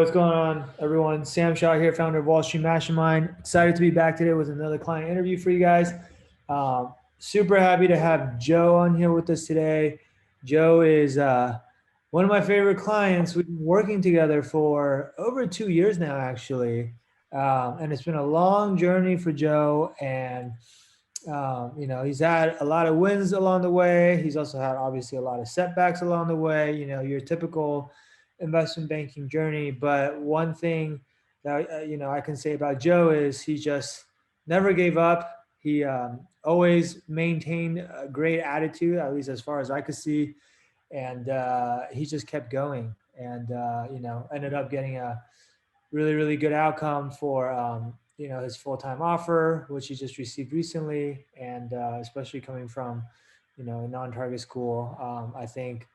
what's going on, everyone? Sam Shaw here, founder of Wall Street Mastermind. Excited to be back today with another client interview for you guys. Super happy to have Joe on here with us today. Joe is one of my favorite clients. We've been working together for over 2 years now, actually. And it's been a long journey for Joe. And, he's had a lot of wins along the way. He's also had, obviously, a lot of setbacks along the way. Your typical investment banking journey. But one thing that I can say about Joe is he just never gave up. He always maintained a great attitude, at least as far as I could see, and he just kept going, and ended up getting a really really good outcome for his full time offer, which he just received recently, and especially coming from a non target school, I think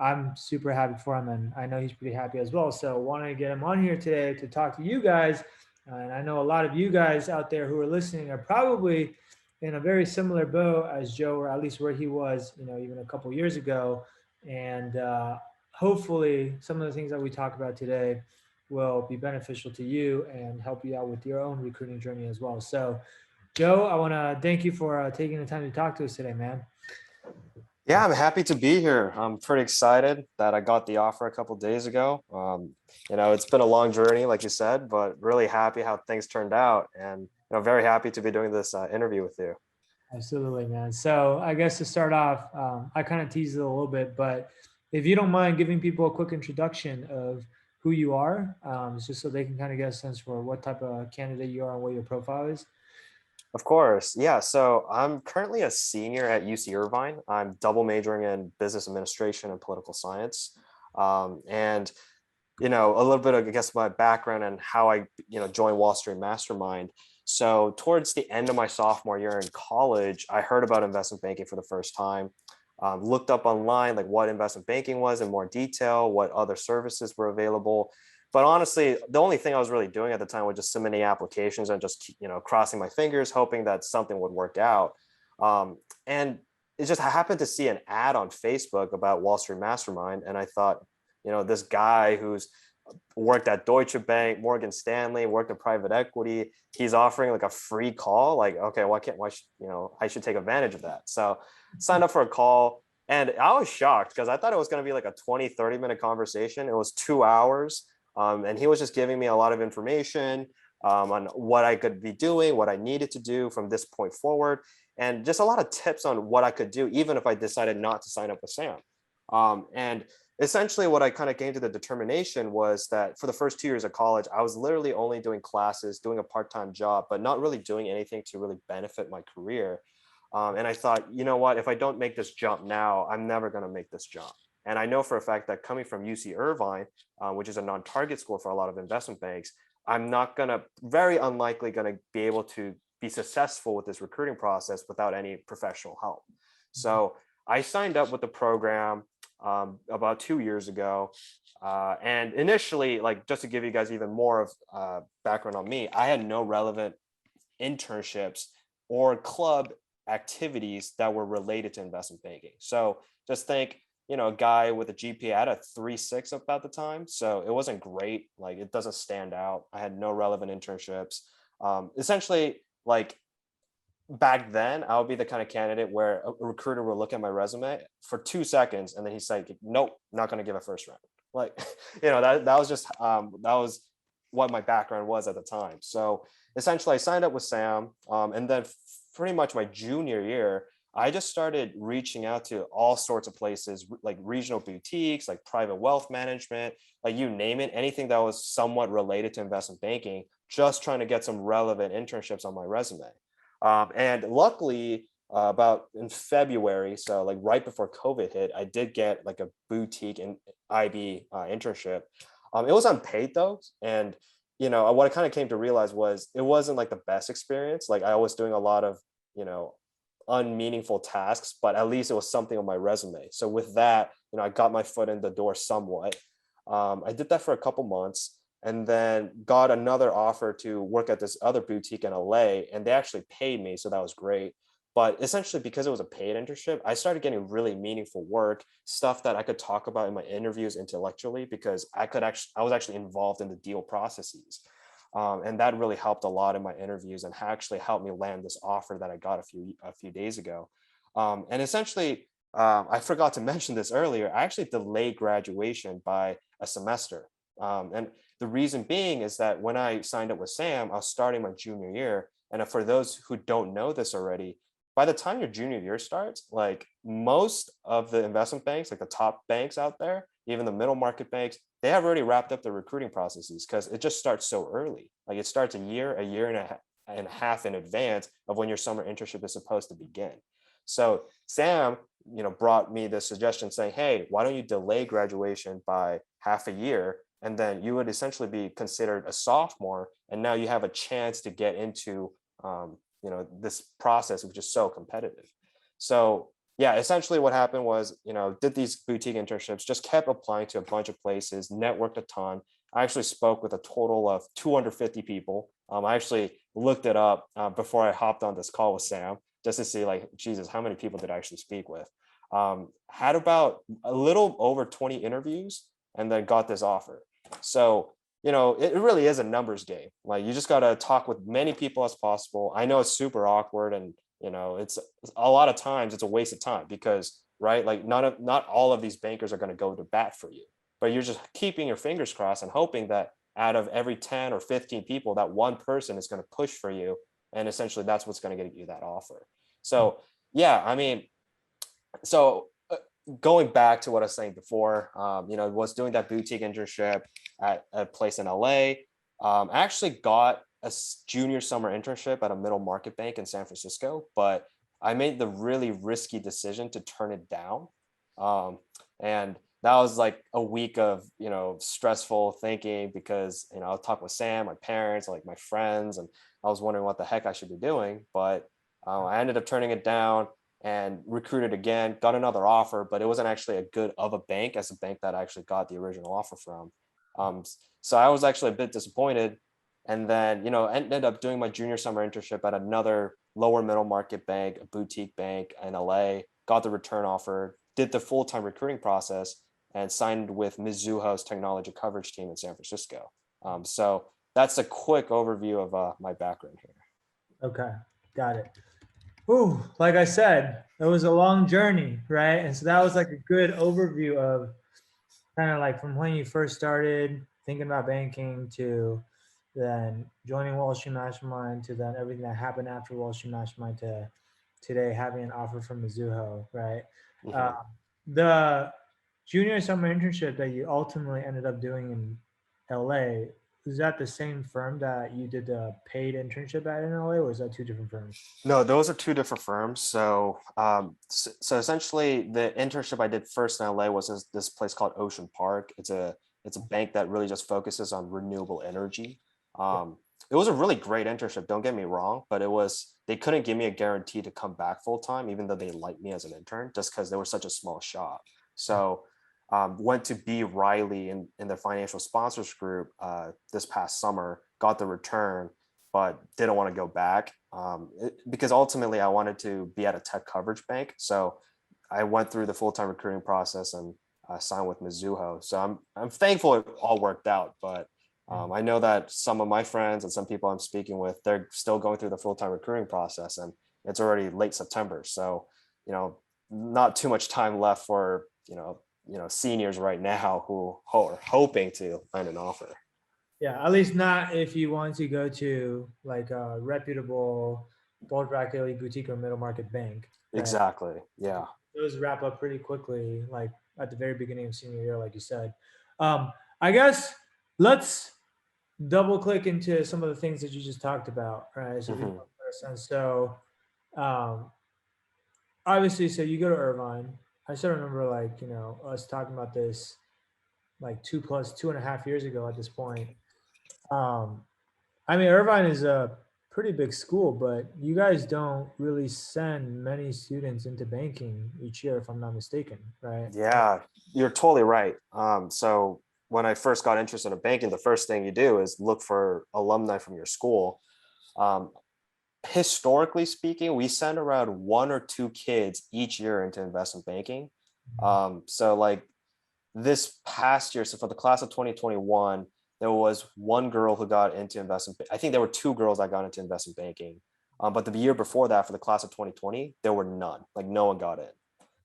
I'm super happy for him, and I know he's pretty happy as well. So, wanted to get him on here today to talk to you guys. And I know a lot of you guys out there who are listening are probably in a very similar boat as Joe, or at least where he was, even a couple years ago. And hopefully, some of the things that we talk about today will be beneficial to you and help you out with your own recruiting journey as well. So, Joe, I want to thank you for taking the time to talk to us today, man. Yeah, I'm happy to be here. I'm pretty excited that I got the offer a couple days ago. It's been a long journey, like you said, but really happy how things turned out, and very happy to be doing this interview with you. Absolutely, man. So I guess to start off, I kind of teased it a little bit, but if you don't mind giving people a quick introduction of who you are, just so they can kind of get a sense for what type of candidate you are and what your profile is. Of course, yeah. So I'm currently a senior at UC Irvine. I'm double majoring in business administration and political science, and a little bit of, I guess, my background and how I, joined Wall Street Mastermind. So towards the end of my sophomore year in college, I heard about investment banking for the first time. Looked up online like what investment banking was in more detail, what other services were available. But honestly, the only thing I was really doing at the time was just submitting applications and just crossing my fingers, hoping that something would work out. And it just I happened to see an ad on Facebook about Wall Street Mastermind, and I thought, this guy who's worked at Deutsche Bank, Morgan Stanley, worked in private equity, he's offering like a free call. Like, okay, I should take advantage of that. So signed up for a call, and I was shocked because I thought it was going to be like a 20-30 minute conversation. It was 2 hours. And he was just giving me a lot of information on what I could be doing, what I needed to do from this point forward, and just a lot of tips on what I could do, even if I decided not to sign up with Sam. And essentially what I kind of came to the determination was that for the first 2 years of college, I was literally only doing classes, doing a part-time job, but not really doing anything to really benefit my career. And I thought, you know what, if I don't make this jump now, I'm never going to make this jump. And I know for a fact that coming from UC Irvine, which is a non-target school for a lot of investment banks, I'm not very unlikely going to be able to be successful with this recruiting process without any professional help. So I signed up with the program about 2 years ago. And initially, like, just to give you guys even more of background on me, I had no relevant internships or club activities that were related to investment banking. So just think, a guy with a GPA at a 3.6 about the time. So it wasn't great. Like, it doesn't stand out. I had no relevant internships. Essentially, like, back then, I would be the kind of candidate where a recruiter will look at my resume for 2 seconds and then he's like, nope, not going to give a first round. Like, that was just, that was what my background was at the time. So essentially I signed up with Sam, and then pretty much my junior year, I just started reaching out to all sorts of places, like regional boutiques, like private wealth management, like you name it, anything that was somewhat related to investment banking, just trying to get some relevant internships on my resume. And luckily, about in February, so like right before COVID hit, I did get like a boutique and IB internship. It was unpaid though. And, what I kind of came to realize was it wasn't like the best experience. Like I was doing a lot of, unmeaningful tasks, but at least it was something on my resume. So with that, I got my foot in the door somewhat. I did that for a couple months and then got another offer to work at this other boutique in LA, and they actually paid me. So that was great. But essentially, because it was a paid internship, I started getting really meaningful work, stuff that I could talk about in my interviews intellectually, because I was actually involved in the deal processes. And that really helped a lot in my interviews and actually helped me land this offer that I got a few days ago. And essentially, I forgot to mention this earlier. I actually delayed graduation by a semester. And the reason being is that when I signed up with Sam, I was starting my junior year. And for those who don't know this already, by the time your junior year starts, like most of the investment banks, like the top banks out there, even the middle market banks, they have already wrapped up the recruiting processes because it just starts so early. Like it starts a year and a half in advance of when your summer internship is supposed to begin. So Sam, brought me the suggestion saying, hey, why don't you delay graduation by half a year? And then you would essentially be considered a sophomore. And now you have a chance to get into, this process, which is so competitive. So yeah, essentially what happened was, did these boutique internships, just kept applying to a bunch of places, networked a ton. I actually spoke with a total of 250 people. I actually looked it up before I hopped on this call with Sam, just to see like, Jesus, how many people did I actually speak with? Had about a little over 20 interviews and then got this offer. So, it really is a numbers game. Like you just got to talk with many people as possible. I know it's super awkward and, it's a lot of times it's a waste of time because, right, like not all of these bankers are going to go to bat for you, but you're just keeping your fingers crossed and hoping that out of every 10 or 15 people, that one person is going to push for you. And essentially that's what's going to get you that offer. So, yeah, I mean, so going back to what I was saying before, was doing that boutique internship at a place in LA. I actually got a junior summer internship at a middle market bank in San Francisco, but I made the really risky decision to turn it down. And that was like a week of, stressful thinking because, I'll talk with Sam, my parents, like my friends, and I was wondering what the heck I should be doing. But I ended up turning it down and recruited again, got another offer, but it wasn't actually a good of a bank as a bank that I actually got the original offer from. So I was actually a bit disappointed. And then, ended up doing my junior summer internship at another lower middle market bank, a boutique bank in LA, got the return offer, did the full-time recruiting process, and signed with Mizuho's technology coverage team in San Francisco. So that's a quick overview of my background here. Okay, got it. Ooh, like I said, it was a long journey, right? And so that was like a good overview of kind of like from when you first started thinking about banking to then joining Wall Street Mastermind to then everything that happened after Wall Street Mastermind to today having an offer from Mizuho, right? Uh, Mhm. the junior summer internship that you ultimately ended up doing in LA, is that the same firm that you did the paid internship at in LA, or is that two different firms? No, those are two different firms. So essentially, the internship I did first in LA was this place called Ocean Park. It's a bank that really just focuses on renewable energy. Yeah. It was a really great internship. Don't get me wrong, but they couldn't give me a guarantee to come back full time, even though they liked me as an intern, just because they were such a small shop. So went to B Riley in the financial sponsors group this past summer. Got the return but didn't want to go back because ultimately I wanted to be at a tech coverage bank. So I went through the full-time recruiting process and signed with Mizuho. So I'm thankful it all worked out. But I know that some of my friends and some people I'm speaking with, they're still going through the full-time recruiting process, and it's already late September. So not too much time left for seniors right now who are hoping to find an offer. Yeah, at least not if you want to go to like a reputable bulge bracket league boutique or middle market bank, right? Exactly. Yeah. Those wrap up pretty quickly, like at the very beginning of senior year, like you said. I guess let's double click into some of the things that you just talked about, right? So we have Mhm. a better sense. So um, obviously, so you go to Irvine. I still remember like, us talking about this like 2.5 years ago at this point. Um, I mean, Irvine is a pretty big school, but you guys don't really send many students into banking each year, if I'm not mistaken, right? Yeah, you're totally right. So when I first got interested in banking, the first thing you do is look for alumni from your school. Um, historically speaking, we send around 1 or 2 kids each year into investment banking. So like this past year, so for the class of 2021, there was one girl who got into investment. I think there were 2 girls that got into investment banking. But the year before that, for the class of 2020, there were none. Like no one got in.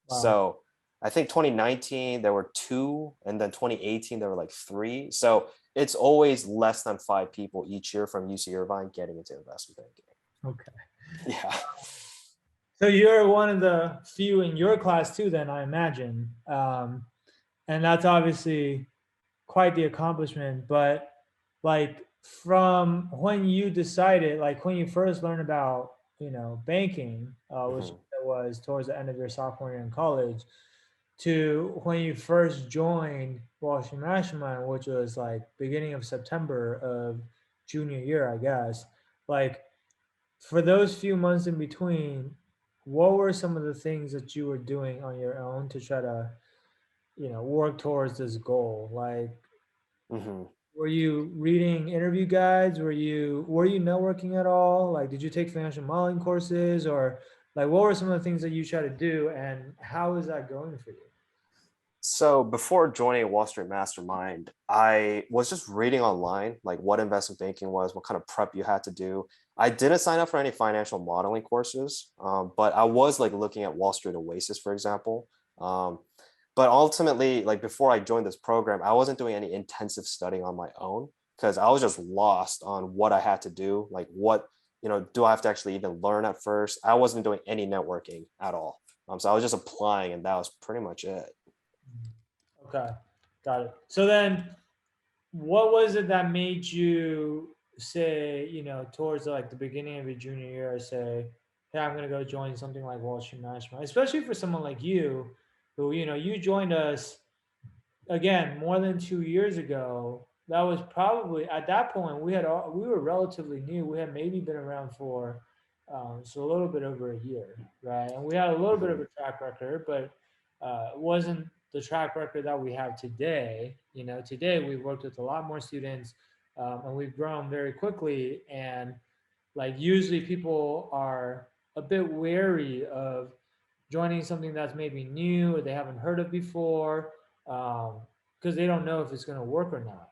Wow. So I think 2019 there were 2, and then 2018 there were like 3. So it's always less than 5 people each year from UC Irvine getting into investment banking. Okay. Yeah. So you're one of the few in your class too, then I imagine. And that's obviously quite the accomplishment. But like from when you decided, like when you first learned about, banking, which Mhm. was towards the end of your sophomore year in college, to when you first joined Wall Street Mastermind, which was like beginning of September of junior year, I guess. Like for those few months in between, what were some of the things that you were doing on your own to try to, work towards this goal? Like, Mhm. were you reading interview guides? Were you networking at all? Like, did you take financial modeling courses, or like what were some of the things that you tried to do, and how is that going for you? So before joining Wall Street Mastermind, I was just reading online, like what investment banking was, what kind of prep you had to do. I didn't sign up for any financial modeling courses, but I was like looking at Wall Street Oasis, for example. Um, but ultimately, like before I joined this program, I wasn't doing any intensive studying on my own because I was just lost on what I had to do. Like what, do I have to actually even learn at first? I wasn't doing any networking at all. So I was just applying, and that was pretty much it. Okay, got it. So then, what was it that made you say, towards like the beginning of your junior year, say, hey, I'm gonna go join something like Wall Street Management, especially for someone like you, who you joined us again more than 2 years ago. That was probably at that point we were relatively new. We had maybe been around for so a little bit over a year, right? And we had a little bit of Mhm. a track record, but it wasn't the track record that we have today. Today we've worked with a lot more students, and we've grown very quickly. And like usually people are a bit wary of joining something that's maybe new or they haven't heard of before, because they don't know if it's going to work or not,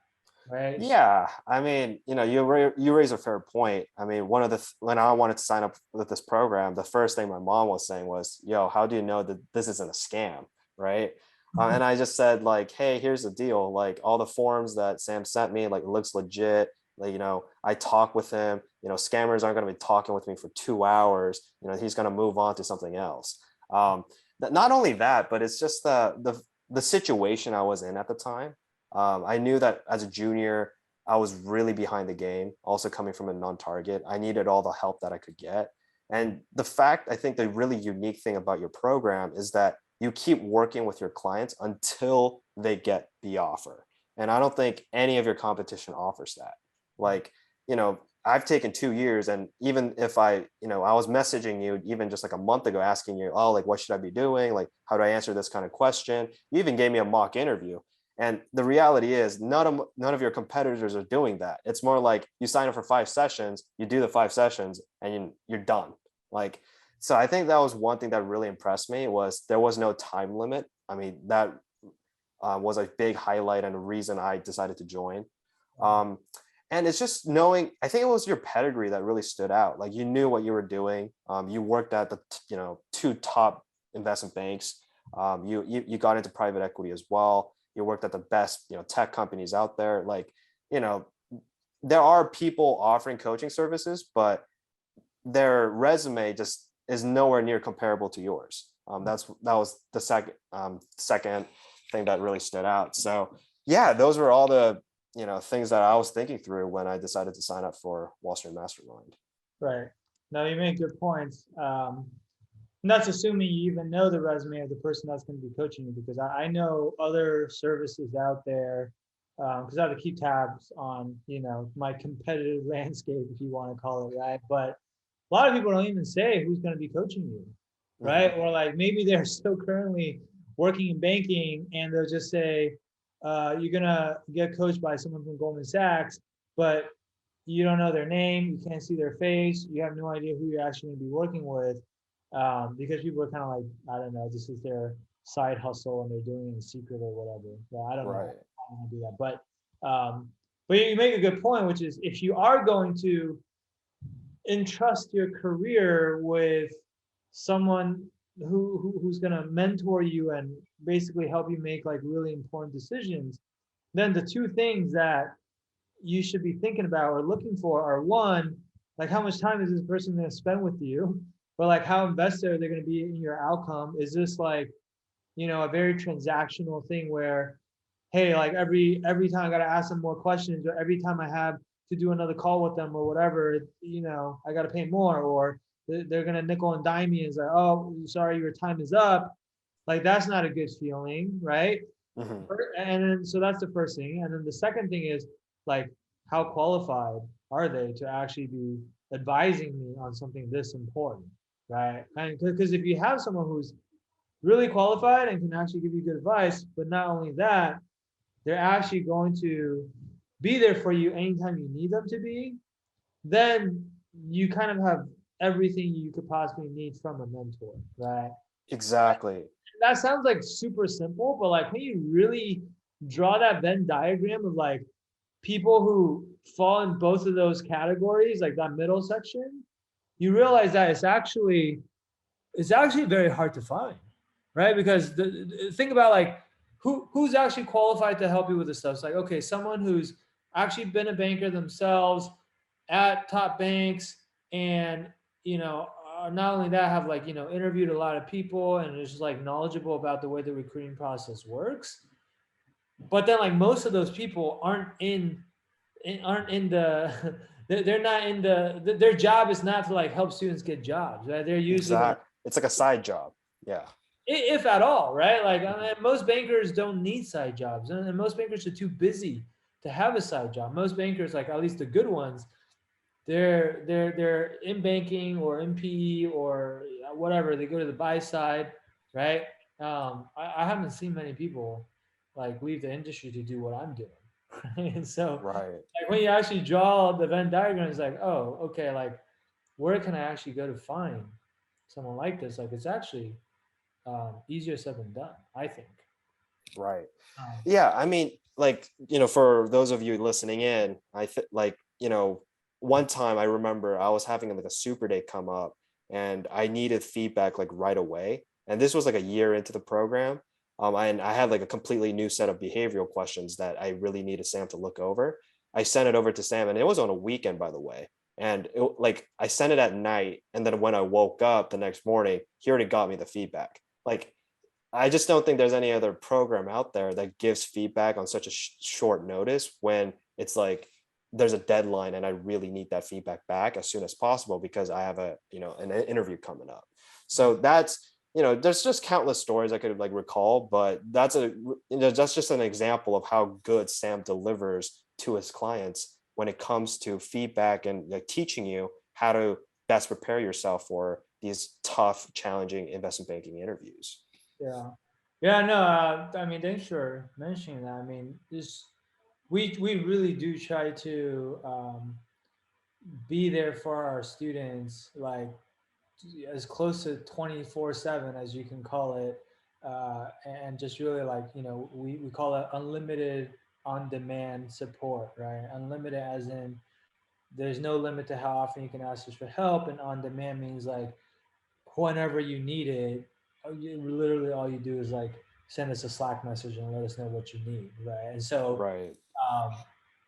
right? Yeah, I mean, you raise a fair point. I mean, when I wanted to sign up with this program, the first thing my mom was saying was, "Yo, how do you know that this isn't a scam?" Right? And I just said like, "Hey, here's the deal. Like all the forms that Sam sent me, like it looks legit. Like, I talk with him. Scammers aren't going to be talking with me for 2 hours. He's going to move on to something else." Um, Not only that, but it's just the situation I was in at the time. I knew that as a junior, I was really behind the game, also coming from a non-target. I needed all the help that I could get. And I think the really unique thing about your program is that you keep working with your clients until they get the offer. And I don't think any of your competition offers that. Like, I've taken 2 years, and even if I was messaging you even just like a month ago asking you, oh, like, what should I be doing? Like, how do I answer this kind of question? You even gave me a mock interview. And the reality is, none of your competitors are doing that. It's more like you sign up for 5 sessions, you do the 5 sessions, and you're done. Like, so I think that was one thing that really impressed me was there was no time limit. I mean, that was a big highlight and a reason I decided to join. Um, and it's just knowing. I think it was your pedigree that really stood out. Like you knew what you were doing. You worked at the 2 top investment banks. You got into private equity as well. You worked at the best tech companies out there. Like you know there are people offering coaching services, but their resume just is nowhere near comparable to yours. That was the second thing that really stood out. So yeah, those were all the things that I was thinking through when I decided to sign up for Wall Street Mastermind. Right. Now you make good points. And that's assuming you even know the resume of the person that's going to be coaching you, because I know other services out there, because I have to keep tabs on, my competitive landscape, if you want to call it, right? But a lot of people don't even say who's going to be coaching you, right? Mhm. Or like maybe they're still currently working in banking and they'll just say, you're going to get coached by someone from Goldman Sachs, but you don't know their name, you can't see their face, you have no idea who you're actually going to be working with, because people are kind of like, I don't know, this is their side hustle and they're doing it in secret or whatever. So I don't know Right. how I'm going to do that, but you make a good point, which is if you are going to entrust your career with someone who's going to mentor you and basically help you make like really important decisions, then the two things that you should be thinking about or looking for are, one, like how much time is this person going to spend with you, or like how invested are they going to be in your outcome? Is this like, a very transactional thing where, hey, like every time I got to ask them more questions, or every time I have to do another call with them or whatever, I got to pay more, or they're going to nickel and dime me and say, oh, sorry, your time is up. Like that's not a good feeling, right? Hmm. And then, so that's the first thing. And then the second thing is like, how qualified are they to actually be advising me on something this important, right? And because if you have someone who's really qualified and can actually give you good advice, but not only that, they're actually going to be there for you anytime you need them to be, then you kind of have everything you could possibly need from a mentor, right? Exactly. That sounds like super simple, but like when you really draw that Venn diagram of like people who fall in both of those categories, like that middle section, you realize that it's actually very hard to find, right? Because think about like who's actually qualified to help you with this stuff. It's like, okay, someone who's actually been a banker themselves at top banks, and not only that, have like interviewed a lot of people and is just like knowledgeable about the way the recruiting process works. But then like most of those people aren't in the they're not in their job is not to like help students get jobs, right? They're usually like, Exact. It's like a side job. Yeah. if at all, right? Like I Hmm. mean, most bankers don't need side jobs, and most bankers are too busy to have a side job. Most bankers, like at least the good ones, they're in banking or in PE or whatever. They go to the buy side, right? I haven't seen many people like leave the industry to do what I'm doing. And so Right. like when you actually draw the Venn diagram, it's like, oh, okay, like where can I actually go to find someone like this? Like it's actually easier said than done, I think. Right. Um, Yeah, I mean, like, for those of you listening in, like, one time I remember I was having like a super day come up and I needed feedback like right away. And this was like a year into the program. And I had like a completely new set of behavioral questions that I really needed Sam to look over. I sent it over to Sam and it was on a weekend, by the way. And like I sent it at night. And then when I woke up the next morning, he already got me the feedback. Like I just don't think there's any other program out there that gives feedback on such a short notice when it's like there's a deadline and I really need that feedback back as soon as possible because I have an interview coming up. So there's just countless stories I could like recall, but that's just an example of how good Sam delivers to his clients when it comes to feedback and like teaching you how to best prepare yourself for these tough, challenging investment banking interviews. yeah, yeah, no, I mean, thanks for mentioning that. I mean, this we really do try to be there for our students, like as close to 24/7 as you can call it, and just really like we call it unlimited on demand support, right? Unlimited as in there's no limit to how often you can ask us for help, and on demand means like whenever you need it, literally all you do is like send us a Slack message and let us know what you need, right? And so Right. um,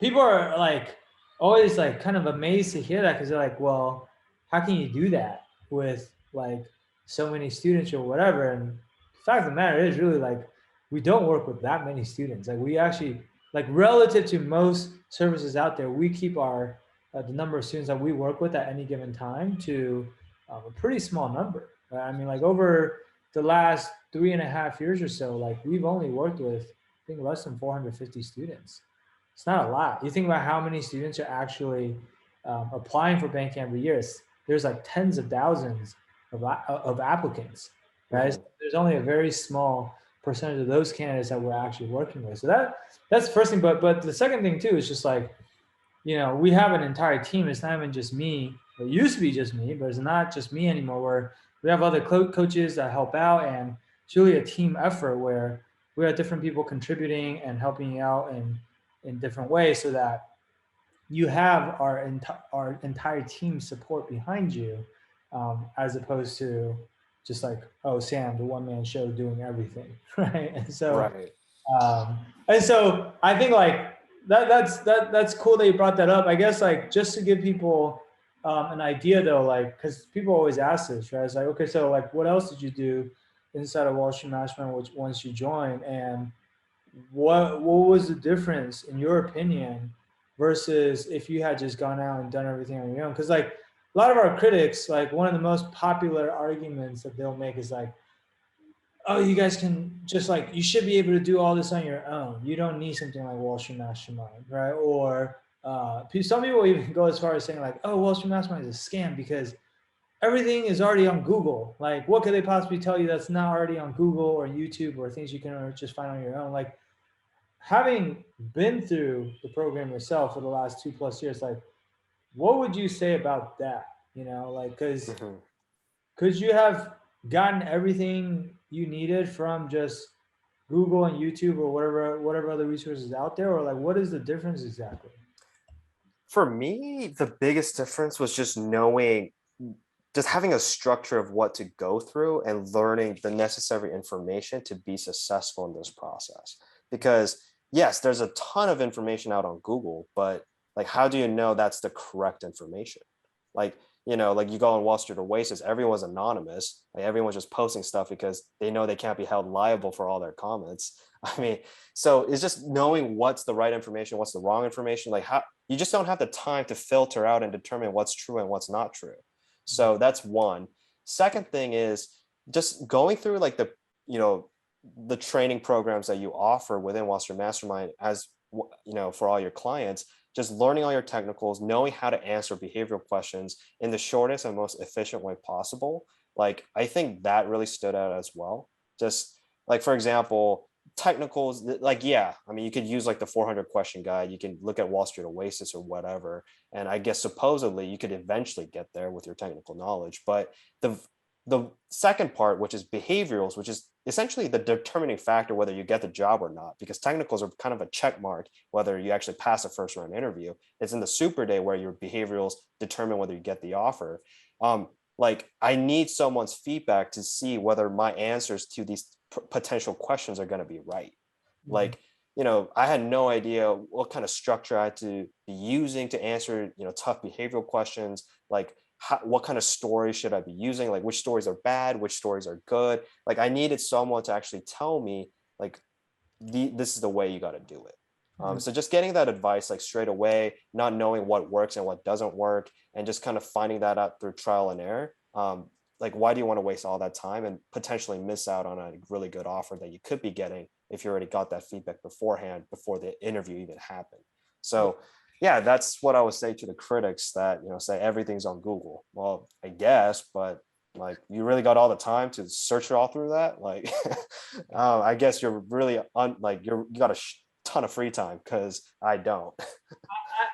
people are like always like kind of amazed to hear that, because they're like, well, how can you do that with like so many students or whatever? And the fact of the matter is really like we don't work with that many students. Like we actually, like relative to most services out there, we keep our the number of students that we work with at any given time to a pretty small number. I mean, like over the last 3.5 years or so, like we've only worked with I think less than 450 students. It's not a lot. You think about how many students are actually applying for banking every year. There's like tens of thousands of applicants, right? So Mhm. there's only a very small percentage of those candidates that we're actually working with. So that's the first thing. But the second thing too is just like we have an entire team. It's not even just me. It used to be just me, but it's not just me anymore. Where we have other coaches that help out, and it's really a team effort where we have different people contributing and helping you out in different ways, so that you have our entire team support behind you, as opposed to just like, oh, Sam, the one man show doing everything, right? Right. Um, and so I think like that's cool that you brought that up. I guess like just to give people an idea though, like because people always ask this, right? It's like, okay, so like what else did you do inside of Wall Street Mastermind, which once you joined, and what was the difference in your opinion versus if you had just gone out and done everything on your own? Because like a lot of our critics, like one of the most popular arguments that they'll make is like, oh, you guys can just like, you should be able to do all this on your own. You don't need something like Wall Street Mastermind, right? Or some people even go as far as saying like, oh, Wall Street Mastermind is a scam because everything is already on Google. Like, what could they possibly tell you that's not already on Google or YouTube or things you can just find on your own? Like, having been through the program yourself for the last 2+ years, like, what would you say about that? Like, because Mhm. could you have gotten everything you needed from just Google and YouTube or whatever other resources out there, or like what is the difference exactly? For me, the biggest difference was just knowing, just having a structure of what to go through and learning the necessary information to be successful in this process. Because yes, there's a ton of information out on Google, but like, how do you know that's the correct information? Like, like you go on Wall Street Oasis, everyone's anonymous. Like everyone's just posting stuff because they know they can't be held liable for all their comments. I mean, so it's just knowing what's the right information, what's the wrong information. Like how you just don't have the time to filter out and determine what's true and what's not true. So that's one. Second thing is just going through like you know, the training programs that you offer within Wall Street Mastermind as for all your clients, just learning all your technicals, knowing how to answer behavioral questions in the shortest and most efficient way possible. Like, I think that really stood out as well. Just like, for example, technicals, like, yeah, I mean, you could use like the 400 question guide, you can look at Wall Street Oasis or whatever. And I guess supposedly you could eventually get there with your technical knowledge. But the second part, which is behaviorals, which is essentially the determining factor whether you get the job or not, because technicals are kind of a check mark whether you actually pass a first round interview. It's in the super day where your behaviorals determine whether you get the offer. Like, I need someone's feedback to see whether my answers to these potential questions are going to be right. Mm-hmm. Like, I had no idea what kind of structure I had to be using to answer, tough behavioral questions. Like, what kind of stories should I be using? Like, which stories are bad, which stories are good? Like, I needed someone to actually tell me, like, this is the way you got to do it. So just getting that advice like straight away, not knowing what works and what doesn't work, and just kind of finding that out through trial and error. Like, why do you want to waste all that time and potentially miss out on a really good offer that you could be getting if you already got that feedback beforehand, before the interview even happened? Yeah. So yeah, that's what I would say to the critics that, say everything's on Google. Well, I guess, but like, you really got all the time to search all through that? Like, I guess you're really like, you got a ton of free time, because I don't.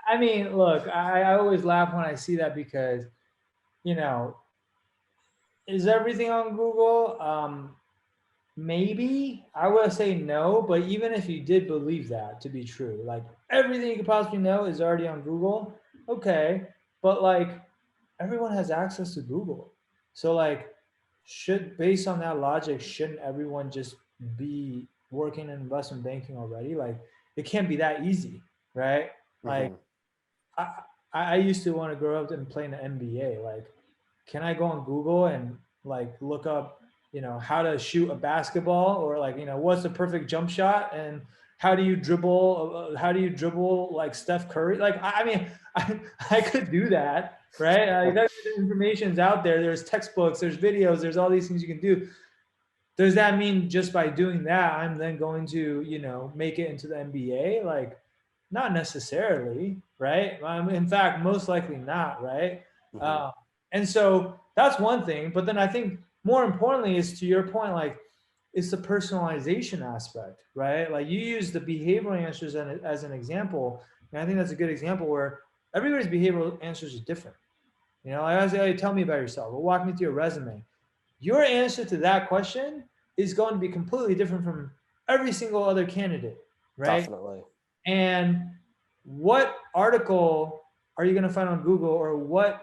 I mean, look, I always laugh when I see that because, you know, is everything on Google? Maybe I would say no, but even if you did believe that to be true, like everything you could possibly know is already on Google, okay, but like everyone has access to Google. So like, should based on that logic, shouldn't everyone just be working in investment banking already? Like it can't be that easy, right? Like Mhm. I I used to want to grow up and play in the NBA. Like, can I go on Google and like look up, how to shoot a basketball, or like, what's the perfect jump shot, and how do you dribble like Steph Curry? Like, I mean, I could do that, right? Like that information's out there. There's textbooks, there's videos, there's all these things you can do. Does that mean just by doing that, I'm then going to, make it into the NBA? Like, not necessarily, right? In fact, most likely not, right? Mhm. Uh, and so that's one thing. But then I think more importantly is to your point, like, it's the personalization aspect, right? Like you use the behavioral answers as an example. And I think that's a good example where everybody's behavioral answers are different. I was like, tell me about yourself. Well, walk me through your resume. Your answer to that question is going to be completely different from every single other candidate, right? Definitely. And what article are you going to find on Google, or what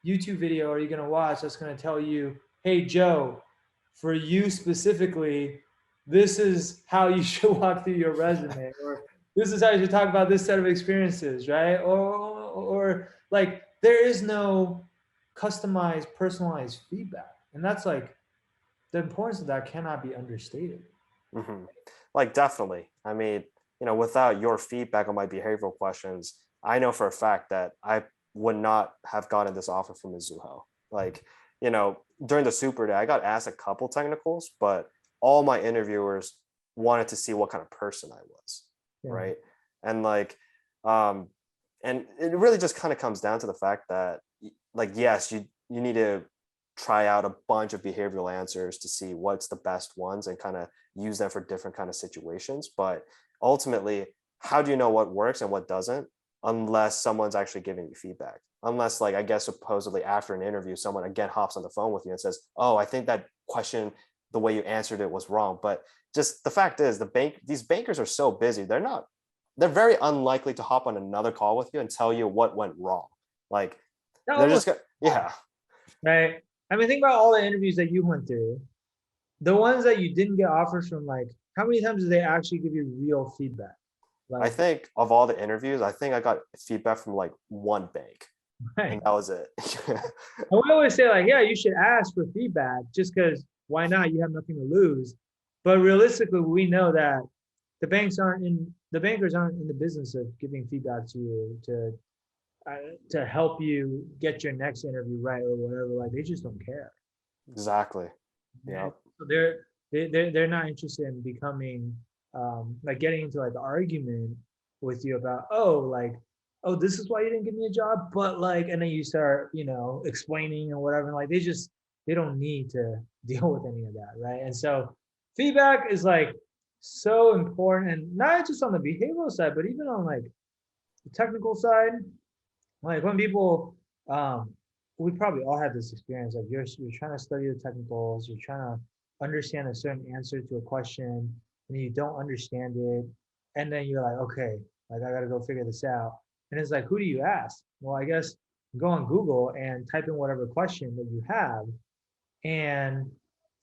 YouTube video are you going to watch that's going to tell you, hey, Joe, for you specifically, this is how you should walk through your resume, or this is how you should talk about this set of experiences, right? Or like, there is no customized, personalized feedback. And that's like, the importance of that cannot be understated. Hmm. Like, definitely. I mean, without your feedback on my behavioral questions, I know for a fact that I would not have gotten this offer from Mizuho. Like, during the super day, I got asked a couple technicals, but all my interviewers wanted to see what kind of person I was, Yeah. right? And like, um, and it really just kind of comes down to the fact that, like, yes, you need to try out a bunch of behavioral answers to see what's the best ones and kind of use them for different kind of situations. But ultimately, how do you know what works and what doesn't unless someone's actually giving you feedback? Unless, like, I guess supposedly after an interview, someone again hops on the phone with you and says, oh, I think that question, the way you answered it was wrong. But just the fact is, these bankers are so busy, they're very unlikely to hop on another call with you and tell you what went wrong. Like, That they're almost, just yeah. right? I mean, think about all the interviews that you went through. The ones that you didn't get offers from, like, how many times did they actually give you real feedback? I Like, think of all the interviews, I think I got feedback from like one bank, and right. that was it. And we always say, like, yeah, you should ask for feedback just because why not? You have nothing to lose. But realistically, we know that the bankers aren't in the business of giving feedback to you to help you get your next interview right or whatever. Like, they just don't care. Exactly. And Yep. so they're not interested in becoming, like, getting into like the argument with you about, oh, this is why you didn't give me a job, but like, and then you start, explaining and whatever, and like, they don't need to deal with any of that, right? And so feedback is like so important, and not just on the behavioral side, but even on like the technical side. Like, when people, um, we probably all had this experience. Like, you're trying to study the technicals, you're trying to understand a certain answer to a question, and you don't understand it, and then you're like, okay, like, I gotta go figure this out. And it's like, who do you ask? Well, I guess go on Google and type in whatever question that you have. And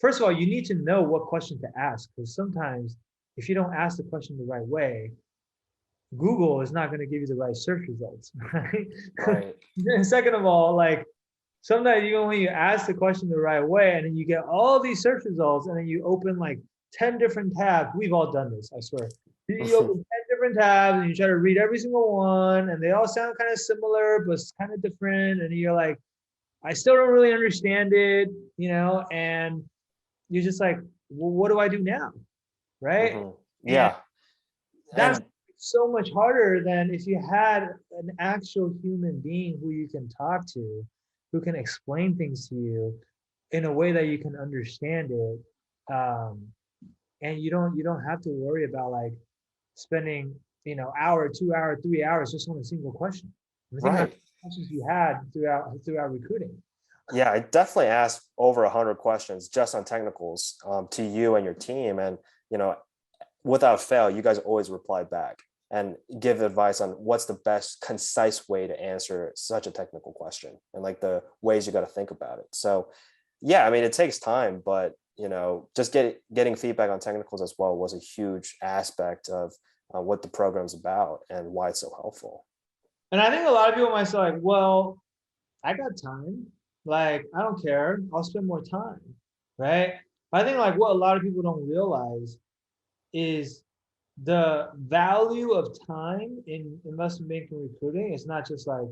first of all, you need to know what question to ask, because sometimes if you don't ask the question the right way, Google is not going to give you the right search results, right? Right. And second of all, like, sometimes even when you ask the question the right way and then you get all these search results and then you open like 10 different tabs. We've all done this, I swear. You open 10 different tabs and you try to read every single one, and they all sound kind of similar, but it's kind of different. And you're like, I still don't really understand it, and you're just like, well, what do I do now? Right. Hmm. And Yeah. that's And so much harder than if you had an actual human being who you can talk to, who can explain things to you in a way that you can understand it. And you don't have to worry about like spending, hour, 2 hour, 3 hours just on a single question. I think about right. questions you had throughout recruiting. Yeah, I definitely asked over 100 questions just on technicals, to you and your team, and you know, without fail, you guys always reply back and give advice on what's the best concise way to answer such a technical question and like the ways you got to think about it. So, yeah, I mean, it takes time, but just getting feedback on technicals as well was a huge aspect of what the program's about and why it's so helpful. And I think a lot of people might say, like, well, I got time. Like, I don't care. I'll spend more time. Right. I think like what a lot of people don't realize is the value of time in investment banking recruiting is not just like,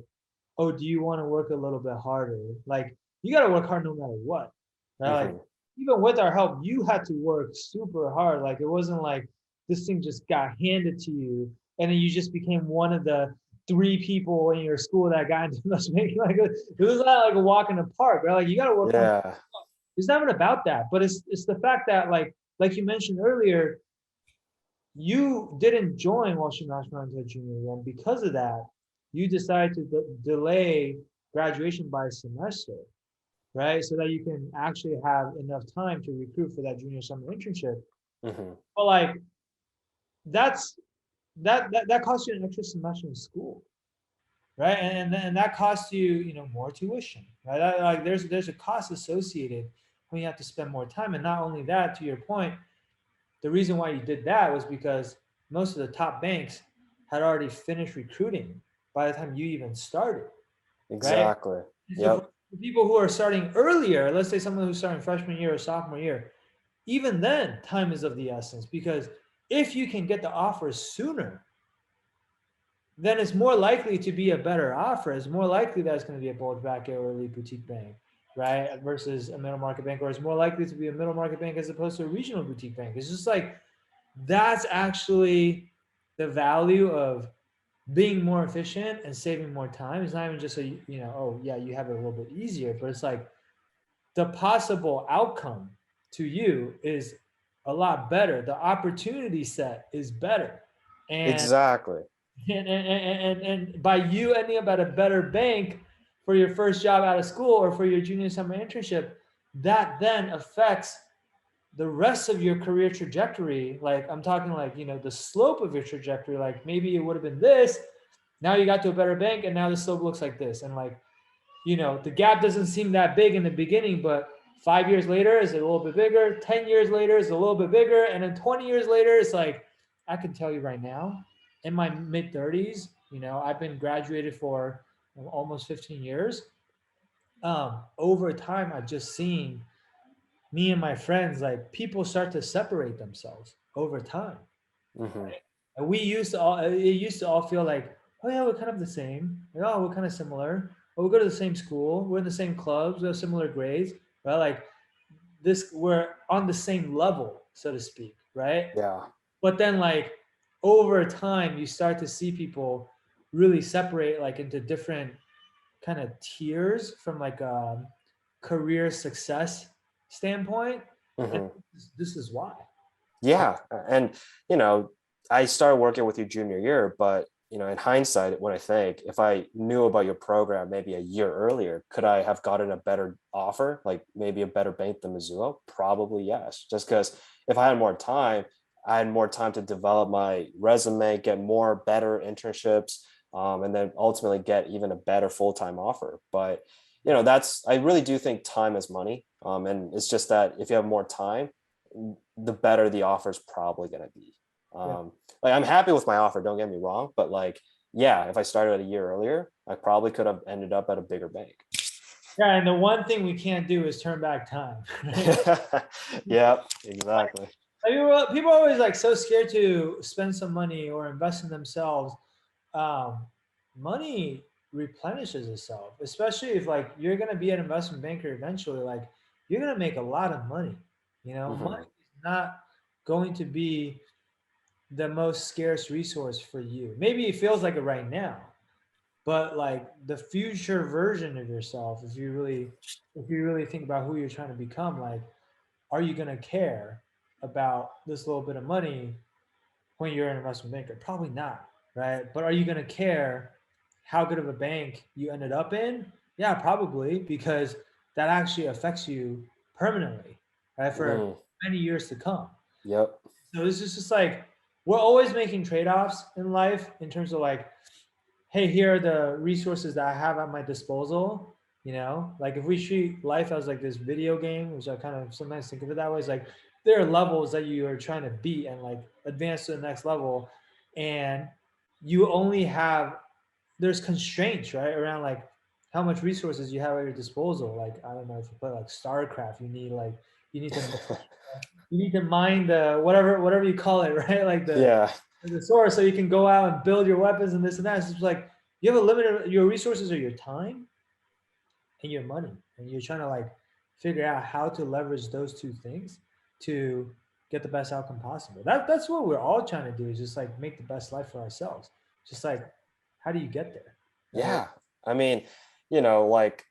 oh, do you want to work a little bit harder? Like, you got to work hard no matter what. Right? Like, Hmm. even with our help, you had to work super hard. Like, it wasn't like this thing just got handed to you and then you just became one of the three people in your school that got into investment banking. Like, it was not like a walk in the park. Right? Like, you got to work hard. Yeah. It's not even about that, but it's the fact that like you mentioned earlier, you didn't join Wall Street Mastermind until junior year, and because of that, you decided to delay graduation by a semester, right? So that you can actually have enough time to recruit for that junior summer internship. Hmm. But like that's that costs you an extra semester in school, right? And that costs you, more tuition, right? Like there's a cost associated when you have to spend more time. And not only that, to your point, the reason why you did that was because most of the top banks had already finished recruiting by the time you even started, right? Exactly. And so for Yep. people who are starting earlier, let's say someone who's starting freshman year or sophomore year, even then, time is of the essence because if you can get the offers sooner, then it's more likely to be a better offer. It's more likely that it's going to be a bulge bracket or elite boutique bank, right? Versus a middle market bank, or it's more likely to be a middle market bank as opposed to a regional boutique bank. It's just like that's actually the value of being more efficient and saving more time. It's not even just oh yeah, you have it a little bit easier, but it's like the possible outcome to you is a lot better. The opportunity set is better. And Exactly. and by you ending up at a better bank for your first job out of school or for your junior summer internship, that then affects the rest of your career trajectory. Like I'm talking like, the slope of your trajectory, like maybe it would have been this, now you got to a better bank and now the slope looks like this. And like, the gap doesn't seem that big in the beginning, but 5 years later is a little bit bigger. 10 years later is a little bit bigger. And then 20 years later, it's like, I can tell you right now, in my mid 30s, I've been graduated for almost 15 years. Over time, I've just seen me and my friends, like people start to separate themselves over time. Hmm. And it used to all feel like, oh yeah, we're kind of the same. Like, oh, we're kind of similar. Oh, we go to the same school. We're in the same clubs. We have similar grades. Right? Like this, we're on the same level, so to speak. Right? Yeah. But then, like over time, you start to see people really separate, like into different kind of tiers from like a career success standpoint. And Hmm. this is why. Right? Yeah. And, you know, I started working with you junior year, but, in hindsight, when I think if I knew about your program maybe a year earlier, could I have gotten a better offer, like maybe a better bank than Missoula? Probably yes. Just because if I had more time, I had more time to develop my resume, get more better internships, and then ultimately get even a better full-time offer. But, I really do think time is money. And it's just that if you have more time, the better the offer is probably going to be. Yeah. Like I'm happy with my offer, don't get me wrong, but like, yeah, if I started a year earlier, I probably could have ended up at a bigger bank. Yeah, and the one thing we can't do is turn back time. Right? Yeah, exactly. Like, people are always like so scared to spend some money or invest in themselves. Um, Money replenishes itself, especially if like you're gonna be an investment banker eventually. Like you're gonna make a lot of money. Money Hmm. is not going to be the most scarce resource for you. Maybe it feels like it right now, but like the future version of yourself, if you really think about who you're trying to become, like are you going to care about this little bit of money when you're an investment banker? Probably not, right? But are you going to care how good of a bank you ended up in? Yeah, probably, because that actually affects you permanently, right, for Mm, many years to come. yep. So it's just like we're always making trade-offs in life in terms of like, hey, here are the resources that I have at my disposal. Like if we treat life as like this video game, which I kind of sometimes think of it that way, it's like there are levels that you are trying to beat and like advance to the next level. And you only have, there's constraints, right? Around like how much resources you have at your disposal. Like, I don't know, if you play like StarCraft, you need to, you need to mine the whatever you call it, right? Like Yeah. the source, so you can go out and build your weapons and this and that. It's just like you have a limited, your resources are your time and your money, and you're trying to like figure out how to leverage those two things to get the best outcome possible. That's what we're all trying to do, is just like make the best life for ourselves. Just like, how do you get there, right? Yeah. I mean, like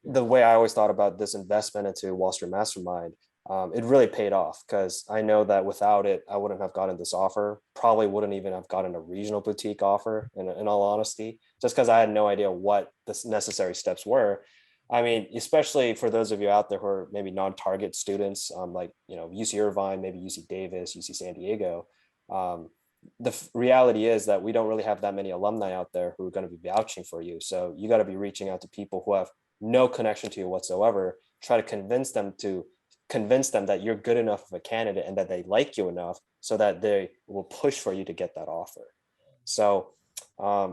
the way I always thought about this investment into Wall Street Mastermind, it really paid off because I know that without it, I wouldn't have gotten this offer. Probably wouldn't even have gotten a regional boutique offer, in all honesty, just because I had no idea what the necessary steps were. I mean, especially for those of you out there who are maybe non-target students, like UC Irvine, maybe UC Davis, UC San Diego. Um, the reality is that we don't really have that many alumni out there who are going to be vouching for you. So you got to be reaching out to people who have no connection to you whatsoever. Try to convince them that you're good enough of a candidate and that they like you enough so that they will push for you to get that offer. So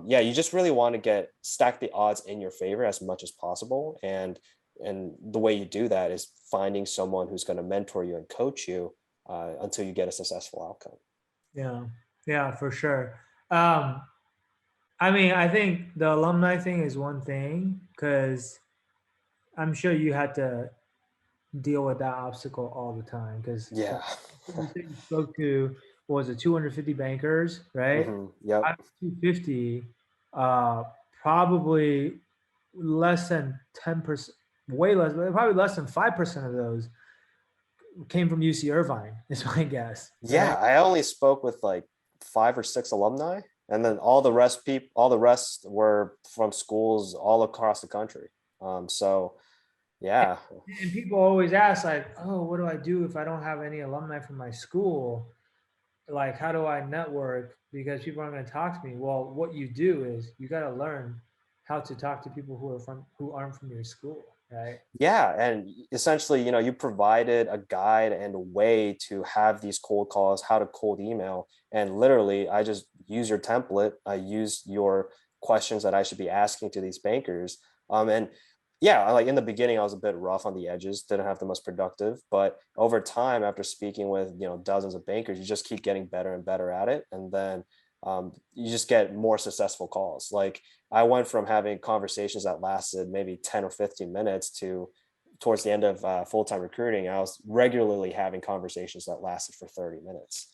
yeah, you just really want to stack the odds in your favor as much as possible. And the way you do that is finding someone who's going to mentor you and coach you until you get a successful outcome. Yeah, yeah, for sure. Um, I mean, I think the alumni thing is one thing because I'm sure you had to deal with that obstacle all the time because Yeah. you said you spoke to what was it 250 bankers, right? Yep. Out of 250, uh, probably less than 10%, way less, probably less than 5% of those came from UC Irvine, is my guess, Yeah, right? I only spoke with like 5 or 6 alumni, and then all the rest were from schools all across the country. So yeah, And people always ask, like, oh, what do I do if I don't have any alumni from my school? Like, how do I network? Because people aren't going to talk to me. Well, what you do is you got to learn how to talk to people who aren't from your school, right? yeah, and essentially, you provided a guide and a way to have these cold calls, how to cold email, and literally, I just use your template. I use your questions that I should be asking to these bankers. And yeah, like in the beginning, I was a bit rough on the edges, didn't have the most productive, but over time, after speaking with dozens of bankers, you just keep getting better and better at it, and then you just get more successful calls. Like I went from having conversations that lasted maybe 10 or 15 minutes to towards the end of full-time recruiting, I was regularly having conversations that lasted for 30 minutes.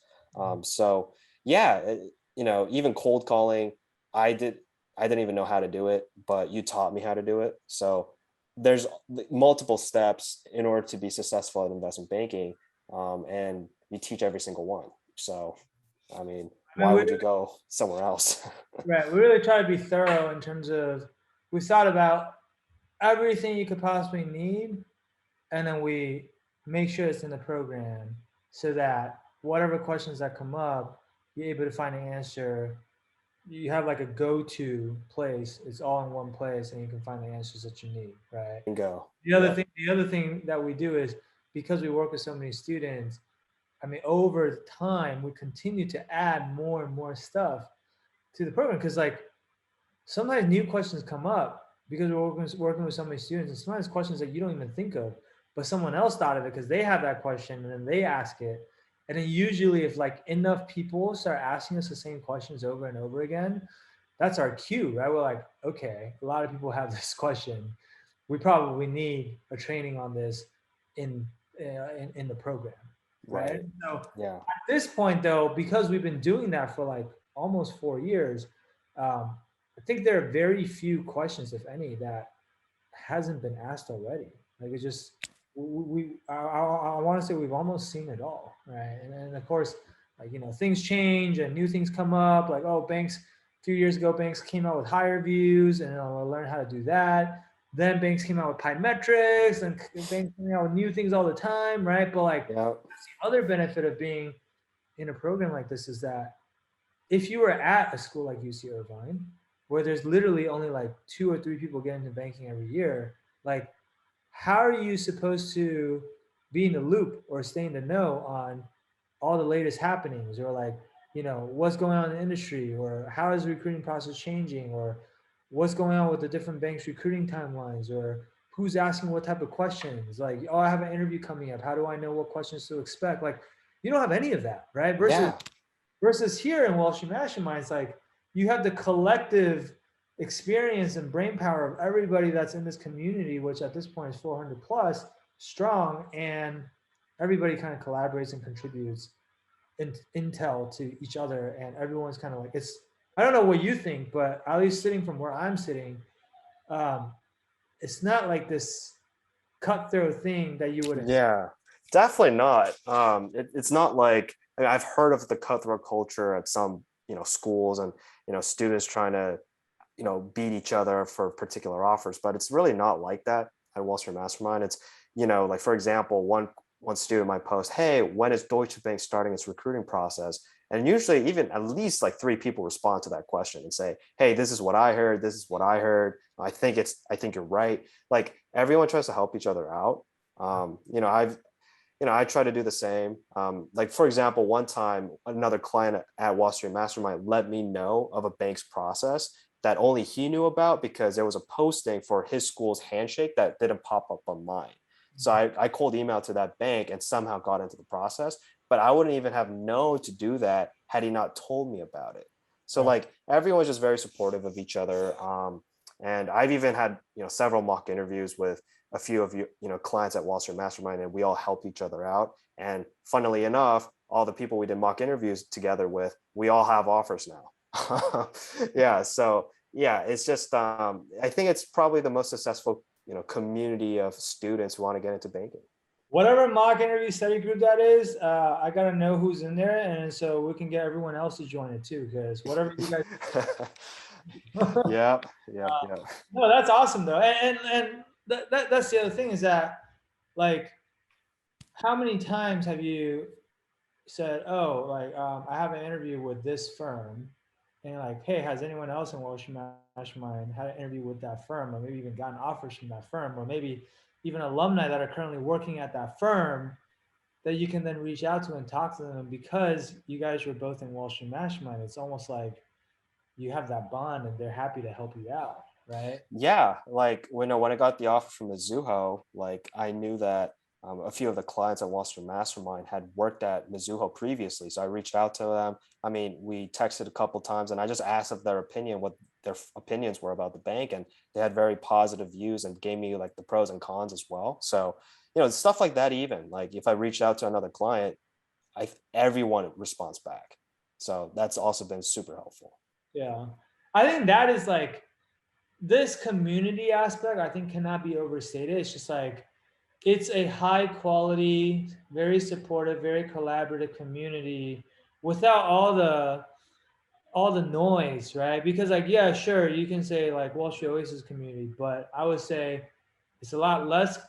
So yeah, even cold calling, I did, I didn't even know how to do it, but you taught me how to do it. So there's multiple steps in order to be successful at investment banking. And you teach every single one. So, I mean, I mean, why would you go somewhere else? we really try to be thorough in terms of we thought about everything you could possibly need, and then we make sure it's in the program so that whatever questions that come up, you're able to find an answer. You have like a go-to place. It's all in one place, and you can find the answers that you need, right? And go. The other Yep. thing, the other thing that we do is because we work with so many students. I mean, over time, we continue to add more and more stuff to the program because, like, sometimes new questions come up because we're working with so many students, and sometimes questions that you don't even think of, but someone else thought of it because they have that question, and then they ask it. And then usually, if like enough people start asking us the same questions over and over again, that's our cue, right? We're like, okay, a lot of people have this question. We probably need a training on this in in the program, right? Right. So at Yeah. this point, though, because we've been doing that for like almost 4 years, I think there are very few questions, if any, that hasn't been asked already. Like it's just I want to say we've almost seen it all, right? And of course, like things change and new things come up. Like banks 2 years ago, banks came out with higher views, and I learned how to do that. Then banks came out with pi metrics, and banks came out with new things all the time, right? But like Yeah. the other benefit of being in a program like this is that if you were at a school like UC Irvine, where there's literally only like 2 or 3 people get into banking every year, like how are you supposed to be in the loop or stay in the know on all the latest happenings or like what's going on in the industry or how is the recruiting process changing or what's going on with the different banks recruiting timelines or who's asking what type of questions like I have an interview coming up, how do I know what questions to expect? Like you don't have any of that, right? versus Yeah. Versus here in Wall Street Mastermind, it's like you have the collective experience and brain power of everybody that's in this community, which at this point is 400 plus strong, and everybody kind of collaborates and contributes intel to each other, and everyone's kind of like it's. I don't know what you think, but at least sitting from where I'm sitting, um, it's not like this cutthroat thing that you would. Yeah. Definitely not. It's not like, I mean, I've heard of the cutthroat culture at some, schools, and students trying to, beat each other for particular offers, but it's really not like that at Wall Street Mastermind. It's, like, for example, one student might post, "Hey, when is Deutsche Bank starting its recruiting process?" And usually even at least like three people respond to that question and say, "Hey, this is what I heard. This is what I heard. I think you're right." Like, everyone tries to help each other out. I try to do the same. Like, for example, one time another client at Wall Street Mastermind let me know of a bank's process that only he knew about because there was a posting for his school's handshake that didn't pop up on mine. So I cold emailed to that bank and somehow got into the process, but I wouldn't even have known to do that had he not told me about it. So, Right. like, everyone's just very supportive of each other. And I've even had, several mock interviews with a few of clients at Wall Street Mastermind, and we all help each other out. And funnily enough, all the people we did mock interviews together with, we all have offers now. Yeah. So yeah, it's just I think it's probably the most successful community of students who want to get into banking. Whatever mock interview study group that is, I gotta know who's in there, and so we can get everyone else to join it too. Because whatever you guys, Yep, yep, uh, yep. no, that's awesome though, and that's the other thing is that, like, how many times have you said, "Oh, like, I have an interview with this firm," and like, "Hey, has anyone else in Wall Street Mastermind had an interview with that firm, or maybe even gotten offers from that firm, or maybe even alumni that are currently working at that firm that you can then reach out to and talk to them because you guys were both in Wall Street Mastermind." It's almost like you have that bond, and they're happy to help you out, right? Yeah, like, when I got the offer from Mizuho, like, I knew that a few of the clients at Wall Street Mastermind had worked at Mizuho previously, so I reached out to them. I mean, we texted a couple times, and I just asked of their opinion, what their opinions were about the bank, and they had very positive views and gave me like the pros and cons as well. So, stuff like that. Even like, if I reached out to another client, everyone responds back. So that's also been super helpful. Yeah, I think that is like this community aspect. I think cannot be overstated. It's just like it's a high quality, very supportive, very collaborative community without all the noise, right? Because like, yeah, sure, you can say like Wall Street Oasis community, but I would say it's a lot less.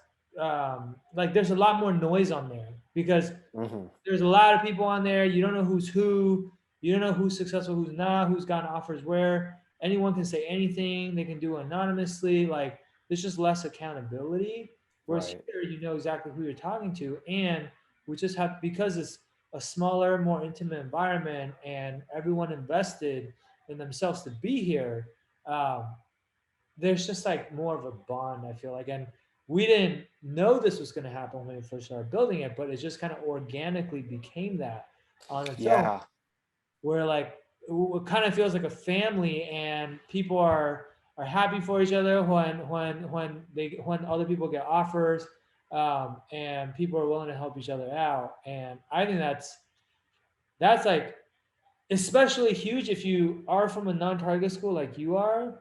Like, there's a lot more noise on there because Hmm. there's a lot of people on there. You don't know who's who. You don't know who's successful, who's not, who's gotten offers where. Anyone can say anything. They can do anonymously. Like, there's just less accountability. Whereas Right. here, you know exactly who you're talking to, and we just have, because it's a smaller, more intimate environment, and everyone invested in themselves to be here. Um, there's just like more of a bond, I feel like. And we didn't know this was going to happen when we first started building it, but it just kind of organically became that on its own, Yeah. where like it kind of feels like a family, and people are happy for each other when other people get offers, and people are willing to help each other out. And I think that's like especially huge if you are from a non-target school like you are,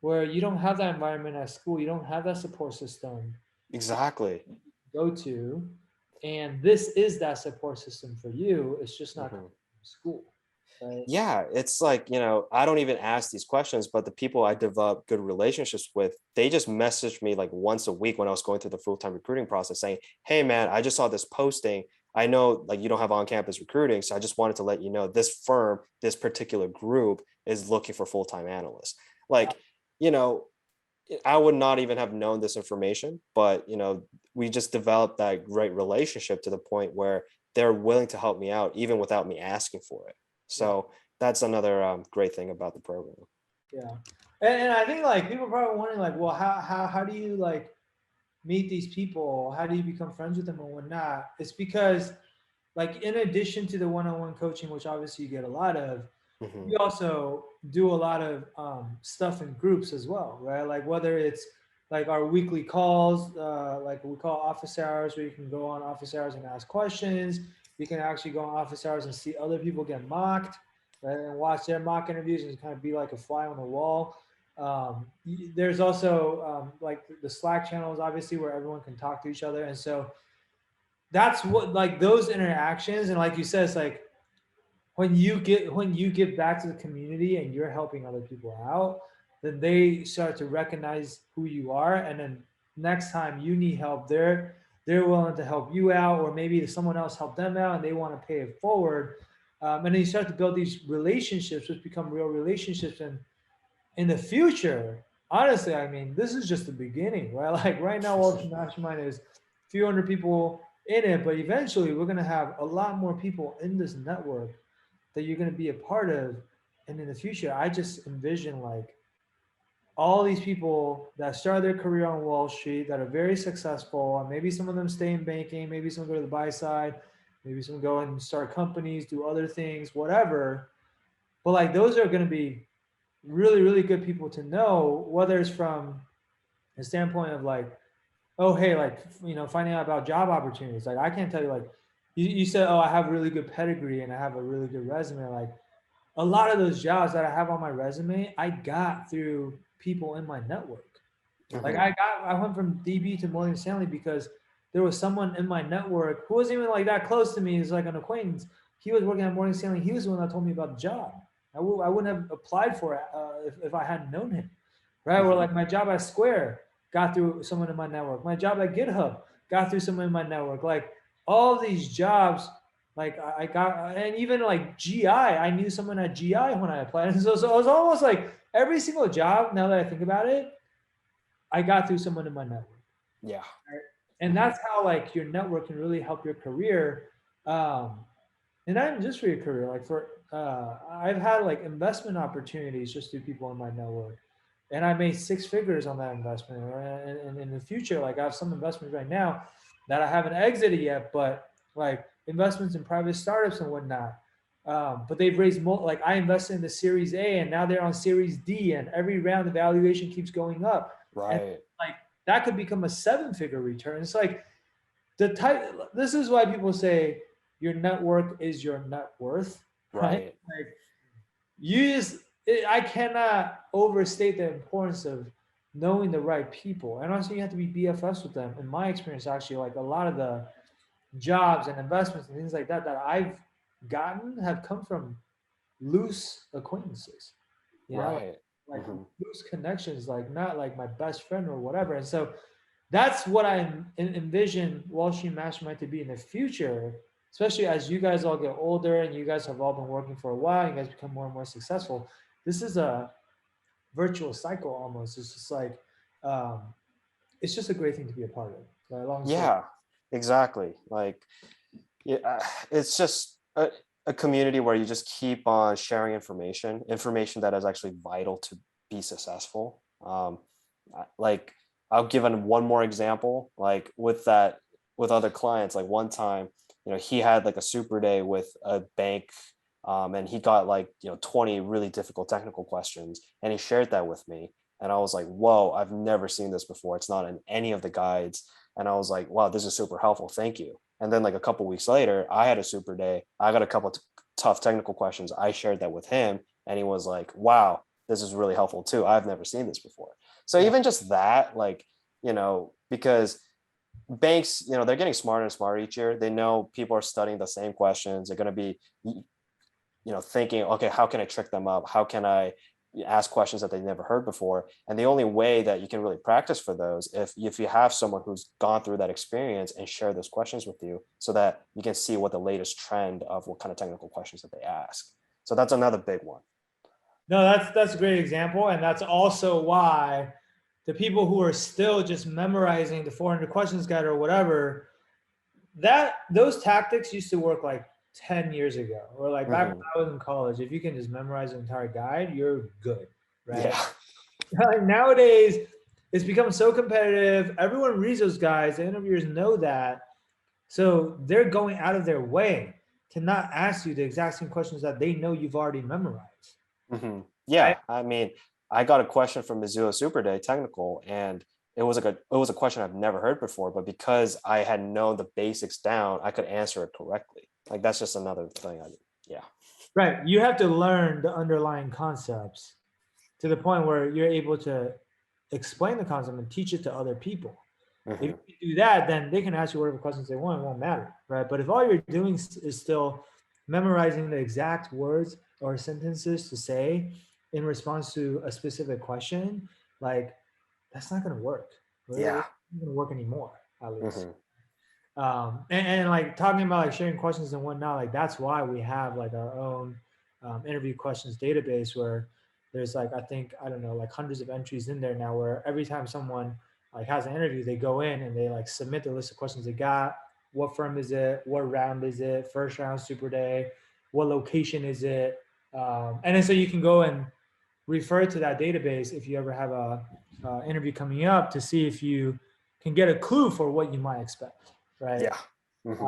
where you don't have that environment at school, you don't have that support system Exactly. to go to, and this is that support system for you. It's just not coming Hmm. from school, right? Yeah, it's like, I don't even ask these questions, but the people I develop good relationships with, they just message me like once a week when I was going through the full-time recruiting process saying, "Hey man, I just saw this posting. I know like you don't have on-campus recruiting, so I just wanted to let you know this firm, this particular group is looking for full-time analysts." Like, you know, I would not even have known this information, but we just developed that great relationship to the point where they're willing to help me out even without me asking for it. Yeah, So that's another great thing about the program. yeah. And I think like people are probably wondering like, well, how do you like meet these people? How do you become friends with them and whatnot? It's because like in addition to the one-on-one coaching, which obviously you get a lot of, Hmm. we also do a lot of stuff in groups as well, right? Like whether it's like our weekly calls, like we call office hours, where you can go on office hours and ask questions. You can actually go on office hours and see other people get mocked, right? And watch their mock interviews and kind of be like a fly on the wall. There's also like the Slack channels, obviously, where everyone can talk to each other. And so that's what, like, those interactions, and like you said, it's like when you give back to the community and you're helping other people out, then they start to recognize who you are, and then next time you need help, they're willing to help you out, or maybe someone else helped them out and they want to pay it forward. And then you start to build these relationships, which become real relationships, and in the future, honestly, I mean, this is just the beginning, right? Like right now, Wall Street Mastermind is a few hundred people in it, but eventually we're gonna have a lot more people in this network that you're gonna be a part of. And in the future, I just envision like all these people that start their career on Wall Street that are very successful, and maybe some of them stay in banking, maybe some go to the buy side, maybe some go and start companies, do other things, whatever. But like those are gonna be really, really good people to know, whether it's from a standpoint of like, oh, hey, like, finding out about job opportunities. Like, I can't tell you, like, you said, oh, I have really good pedigree and I have a really good resume. Like, a lot of those jobs that I have on my resume, I got through people in my network. Like, Hmm. I went from DB to Morgan Stanley because there was someone in my network who wasn't even like that close to me. He's like an acquaintance. He was working at Morgan Stanley. He was the one that told me about the job. I wouldn't have applied for it if I hadn't known him, right? Or Hmm. like my job at Square got through someone in my network. My job at GitHub got through someone in my network. Like all these jobs, like I got, and even like GI, I knew someone at GI when I applied. And so it was almost like every single job, now that I think about it, I got through someone in my network. Yeah. Right? And Hmm. that's how like your network can really help your career. Um, and not even just for your career, like for I've had like investment opportunities just through people in my network, and I made six figures on that investment. And in the future, like I have some investments right now that I haven't exited yet, but like investments in private startups and whatnot. But they've raised more. Like I invested in the Series A, and now they're on Series D, and every round the valuation keeps going up, and Right. like that could become a seven-figure return. It's like the type. This is why people say your network is your net worth, right? Right. Like you just, I cannot overstate the importance of knowing the right people, and also you have to be BFS with them. In my experience, actually, like a lot of the jobs and investments and things like that that I've gotten have come from loose acquaintances, you know, Right. like Hmm. loose connections, like not like my best friend or whatever. And so that's what I envision Wall Street Mastermind to be in the future, especially as you guys all get older and you guys have all been working for a while, you guys become more and more successful. This is a virtual cycle almost. It's just like, um, it's just a great thing to be a part of. Right? Long story. Yeah, exactly. Like, yeah, it's just a community where you just keep on sharing information that is actually vital to be successful. Like, I'll give one more example. Like with other clients, like one time, he had like a super day with a bank, and he got like 20 really difficult technical questions, and he shared that with me, and I was like, whoa, I've never seen this before. It's not in any of the guides. And I was like, wow, this is super helpful. Thank you. And then like a couple weeks later, I had a super day. I got a couple tough technical questions. I shared that with him, and he was like, wow, this is really helpful too. I've never seen this before. So Yeah. even just that, like, because banks, they're getting smarter and smarter each year. They know people are studying the same questions. They're going to be, thinking, okay, how can I trick them up? How can I ask questions that they never heard before? And the only way that you can really practice for those, if you have someone who's gone through that experience and share those questions with you, so that you can see what the latest trend of what kind of technical questions that they ask. So that's another big one. No, that's a great example, and that's also why the people who are still just memorizing the 400 questions guide or whatever, that those tactics used to work like 10 years ago, or like back when Hmm. I was in college. If you can just memorize the entire guide, you're good, right? Yeah. Nowadays, it's become so competitive. Everyone reads those guides. The interviewers know that, so they're going out of their way to not ask you the exact same questions that they know you've already memorized. Hmm. Right? Yeah. I mean, I got a question from Mizuho Super Day technical, and it was a question I've never heard before, but because I had known the basics down, I could answer it correctly. Like that's just another thing. Yeah. Right. You have to learn the underlying concepts to the point where you're able to explain the concept and teach it to other people. If Hmm. you do that, then they can ask you whatever questions they want. It won't matter, right? But if all you're doing is still memorizing the exact words or sentences to say in response to a specific question, like that's not going to work. Yeah. It's not going to work anymore, at least. Hmm. And like talking about like sharing questions and whatnot, like that's why we have like our own interview questions database where there's like, I think, I don't know, like hundreds of entries in there now where every time someone like has an interview, they go in and they like submit the list of questions they got. What firm is it? What round is it? First round, super day. What location is it? And then so you can go and refer to that database if you ever have a interview coming up to see if you can get a clue for what you might expect, right? Yeah. Hmm.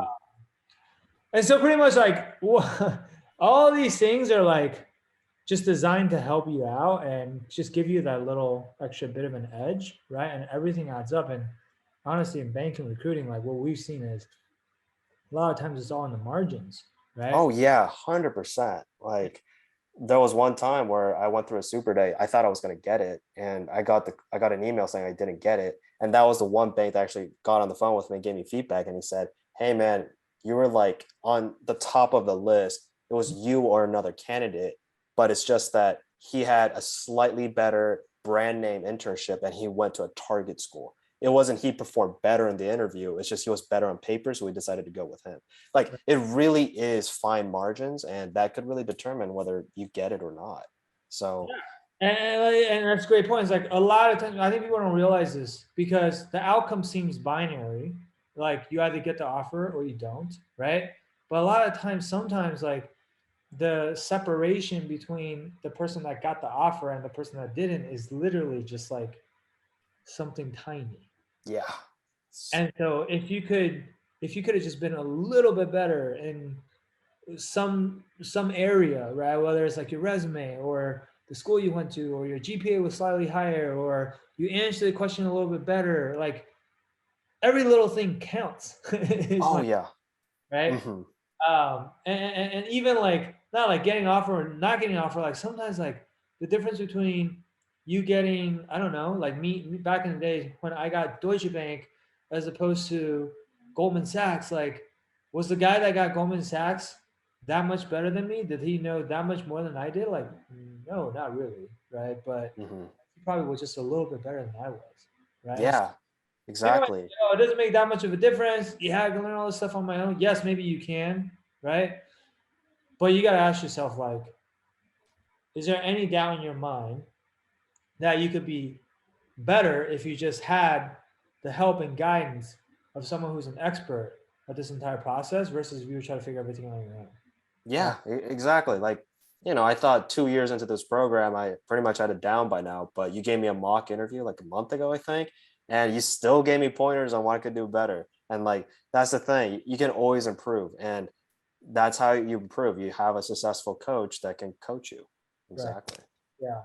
And so pretty much like all these things are like just designed to help you out and just give you that little extra bit of an edge, right? And everything adds up. And honestly, in banking recruiting, like what we've seen is a lot of times it's all in the margins, right? Oh yeah, 100%. Like there was one time where I went through a super day. I thought I was going to get it, and I got an email saying I didn't get it, and that was the one bank that actually got on the phone with me and gave me feedback, and he said, "Hey man, you were like on the top of the list. It was you or another candidate, but it's just that he had a slightly better brand name internship and he went to a target school. It wasn't he performed better in the interview. It's just he was better on paper, so we decided to go with him. Like it really is fine margins, and that could really determine whether you get it or not. So And that's a great point. It's like a lot of times I think people don't realize this because the outcome seems binary. Like you either get the offer or you don't, right? But a lot of times, sometimes like the separation between the person that got the offer and the person that didn't is literally just like something tiny. yeah. And so if you could have just been a little bit better in some area, right? Whether it's like your resume or the school you went to, or your GPA was slightly higher, or you answered the question a little bit better. Like every little thing counts. Is Oh my yeah. right. Hmm. And even like not like getting offer or not getting offer. Like sometimes like the difference between you getting, I don't know, like me back in the day when I got Deutsche Bank as opposed to Goldman Sachs. Like, was the guy that got Goldman Sachs that much better than me? Did he know that much more than I did? Like, no, not really, right? But Hmm. he probably was just a little bit better than I was, right? And so Yeah, people might exactly. say, oh, it doesn't make that much of a difference. Yeah, I can learn all this stuff on my own. Yes, maybe you can, right? But you got to ask yourself, like, is there any doubt in your mind that you could be better if you just had the help and guidance of someone who's an expert at this entire process versus if you were trying to figure everything out on your own? Right. Yeah, exactly. Like, I thought 2 years into this program, I pretty much had it down by now, but you gave me a mock interview like a month ago, I think, and you still gave me pointers on what I could do better. And like, that's the thing, you can always improve. And that's how you improve. You have a successful coach that can coach you. Right. Exactly. Yeah.